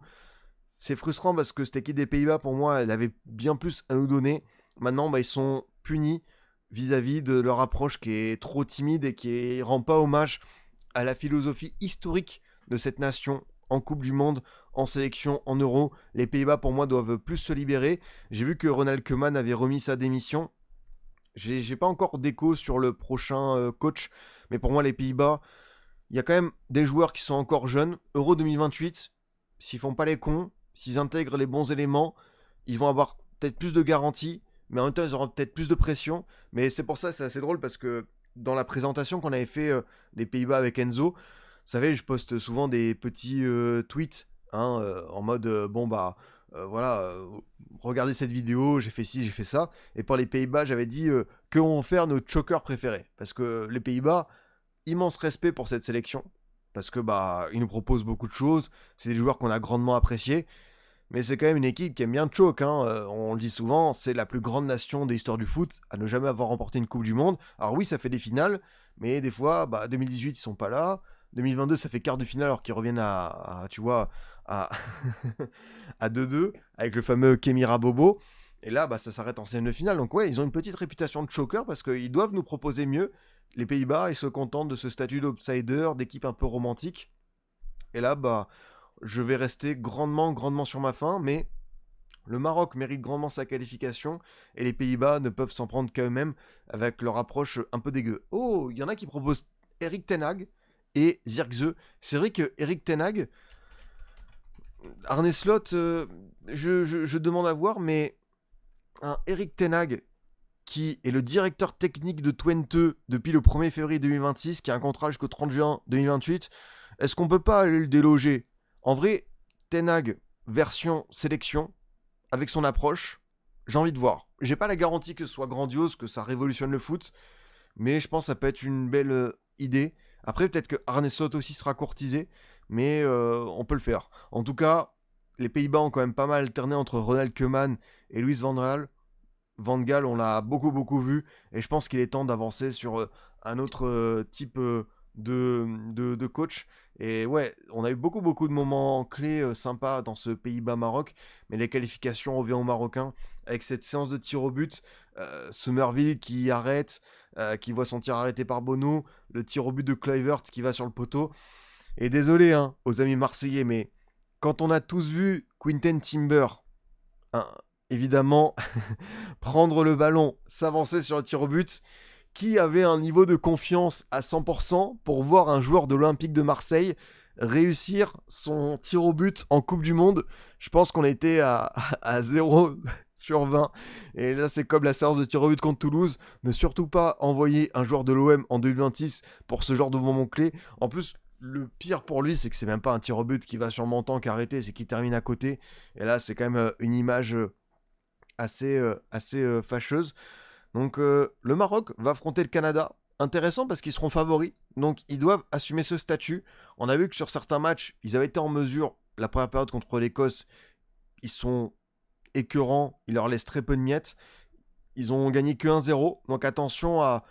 C'est frustrant parce que cette équipe des Pays-Bas, pour moi, elle avait bien plus à nous donner. Maintenant, ils sont punis vis-à-vis de leur approche qui est trop timide et qui rend pas hommage à la philosophie historique de cette nation en Coupe du Monde, en sélection, en Euro. Les Pays-Bas, pour moi, doivent plus se libérer. J'ai vu que Ronald Koeman avait remis sa démission. J'ai pas encore d'écho sur le prochain coach, mais pour moi, les Pays-Bas, il y a quand même des joueurs qui sont encore jeunes. Euro 2028, s'ils font pas les cons, s'ils intègrent les bons éléments, ils vont avoir peut-être plus de garanties, mais en même temps, ils auront peut-être plus de pression. Mais c'est pour ça, c'est assez drôle, parce que dans la présentation qu'on avait fait des Pays-Bas avec Enzo, vous savez, je poste souvent des petits tweets, en mode, regardez cette vidéo, j'ai fait ci, j'ai fait ça. Et pour les Pays-Bas, j'avais dit que vont faire nos chokers préférés. Parce que les Pays-Bas, immense respect pour cette sélection. Parce que ils nous proposent beaucoup de choses. C'est des joueurs qu'on a grandement appréciés. Mais c'est quand même une équipe qui aime bien choke. On le dit souvent, c'est la plus grande nation de l'histoire du foot à ne jamais avoir remporté une Coupe du Monde. Alors oui, ça fait des finales, mais des fois, 2018, ils sont pas là. 2022, ça fait quart de finale alors qu'ils reviennent tu vois, à, à 2-2 avec le fameux Kemira Bobo. Et là, bah, ça s'arrête en scène de finale. Donc ouais, ils ont une petite réputation de choker parce qu'ils doivent nous proposer mieux. Les Pays-Bas, ils se contentent de ce statut d'outsider, d'équipe un peu romantique. Et là, bah, je vais rester grandement sur ma faim, mais le Maroc mérite grandement sa qualification et les Pays-Bas ne peuvent s'en prendre qu'à eux-mêmes avec leur approche un peu dégueu. Oh, il y en a qui proposent Eric Ten Hag et Zirkzee. C'est vrai que Eric Ten Hag, Arne Slot, je demande à voir, mais un Eric Ten Hag qui est le directeur technique de Twente depuis le 1er février 2026, qui a un contrat jusqu'au 30 juin 2028, est-ce qu'on peut pas aller le déloger? En vrai, Ten Hag version sélection, avec son approche, j'ai envie de voir. J'ai pas la garantie que ce soit grandiose, que ça révolutionne le foot, mais je pense que ça peut être une belle idée. Après, peut-être que Arne Slot aussi sera courtisé, mais on peut le faire. En tout cas, les Pays-Bas ont quand même pas mal alterné entre Ronald Koeman et Louis van Gaal. Van Gaal, on l'a beaucoup vu, et je pense qu'il est temps d'avancer sur un autre type de coach. Et ouais, on a eu beaucoup de moments clés sympas dans ce Pays-Bas-Maroc, mais les qualifications reviennent aux Marocains avec cette séance de tir au but, Somerville qui arrête, qui voit son tir arrêté par Bono, le tir au but de Kluivert qui va sur le poteau. Et désolé hein, aux amis marseillais, mais quand on a tous vu Quinten Timber, hein, évidemment, prendre le ballon, s'avancer sur le tir au but, qui avait un niveau de confiance à 100% pour voir un joueur de l'Olympique de Marseille réussir son tir au but en Coupe du Monde? Je pense qu'on était à 0 sur 20. Et là, c'est comme la séance de tir au but contre Toulouse. Ne surtout pas envoyer un joueur de l'OM en 2026 pour ce genre de moment clé. En plus, le pire pour lui, c'est que c'est même pas un tir au but qui va sur le montant qu'arrêter, c'est qu'il termine à côté. Et là, c'est quand même une image assez fâcheuse. Donc le Maroc va affronter le Canada. Intéressant parce qu'ils seront favoris. Donc ils doivent assumer ce statut. On a vu que sur certains matchs, ils avaient été en mesure, la première période contre l'Écosse, ils sont écœurants, ils leur laissent très peu de miettes. Ils ont gagné que 1-0. Donc attention à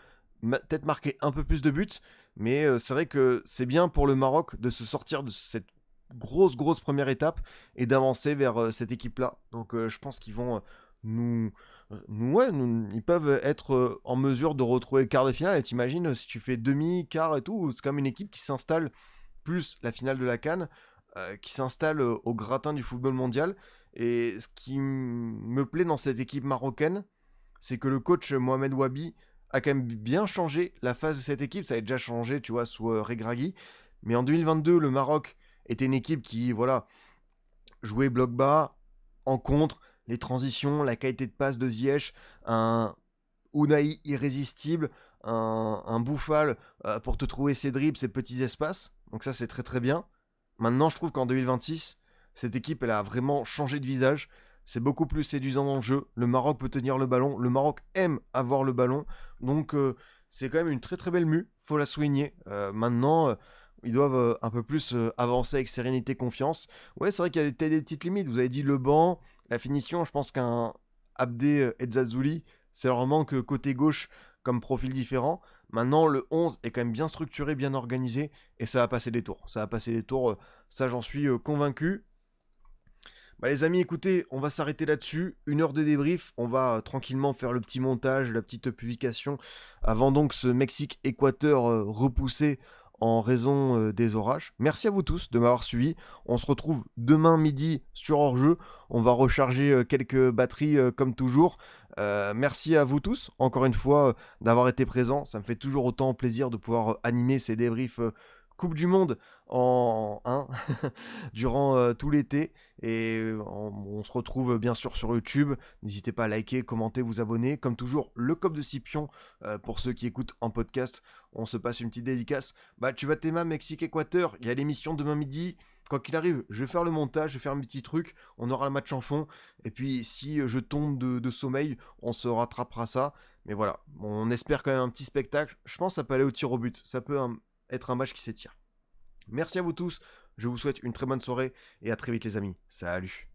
peut-être marquer un peu plus de buts. Mais c'est vrai que c'est bien pour le Maroc de se sortir de cette grosse première étape et d'avancer vers cette équipe-là. Donc je pense qu'ils vont ils peuvent être en mesure de retrouver le quart de finale. Et t'imagines, si tu fais demi, quart et tout, c'est comme une équipe qui s'installe, plus la finale de la CAN, qui s'installe au gratin du football mondial. Et ce qui me plaît dans cette équipe marocaine, c'est que le coach Mohamed Wabi a quand même bien changé la phase de cette équipe. Ça a déjà changé, tu vois, sous Regragui. Mais en 2022, le Maroc était une équipe qui, voilà, jouait bloc bas, en contre, les transitions, la qualité de passe de Ziyech, un Unai irrésistible, un Bouffal pour te trouver ses dribbles, ses petits espaces. Donc ça, c'est très bien. Maintenant, je trouve qu'en 2026, cette équipe, elle a vraiment changé de visage. C'est beaucoup plus séduisant dans le jeu. Le Maroc peut tenir le ballon. Le Maroc aime avoir le ballon. Donc, c'est quand même une très belle mue. Faut la souligner. Maintenant, ils doivent un peu plus avancer avec sérénité, confiance. Ouais, c'est vrai qu'il y a des petites limites. Vous avez dit le banc, la finition. Je pense qu'un Abdé Edzazouli, c'est leur manque côté gauche comme profil différent. Maintenant, le 11 est quand même bien structuré, bien organisé, et ça va passer des tours. Ça j'en suis convaincu. Bah les amis, écoutez, on va s'arrêter là-dessus. 1 heure de débrief, on va tranquillement faire le petit montage, la petite publication, avant donc ce Mexique-Équateur repoussé en raison des orages. Merci à vous tous de m'avoir suivi. On se retrouve demain midi sur Hors-jeu. On va recharger quelques batteries comme toujours. Merci à vous tous, encore une fois, d'avoir été présents. Ça me fait toujours autant plaisir de pouvoir animer ces débriefs Coupe du Monde durant tout l'été. Et on se retrouve bien sûr sur YouTube. N'hésitez pas à liker, commenter, vous abonner. Comme toujours, le code de Scipion pour ceux qui écoutent en podcast. On se passe une petite dédicace. Bah, tu vas t'aimer Mexique-Équateur. Il y a l'émission demain midi. Quoi qu'il arrive, je vais faire le montage, je vais faire un petit truc. On aura le match en fond. Et puis, si je tombe de sommeil, on se rattrapera ça. Mais voilà, on espère quand même un petit spectacle. Je pense que ça peut aller au tir au but. Ça peut être un match qui s'étire. Merci à vous tous. Je vous souhaite une très bonne soirée et à très vite les amis. Salut.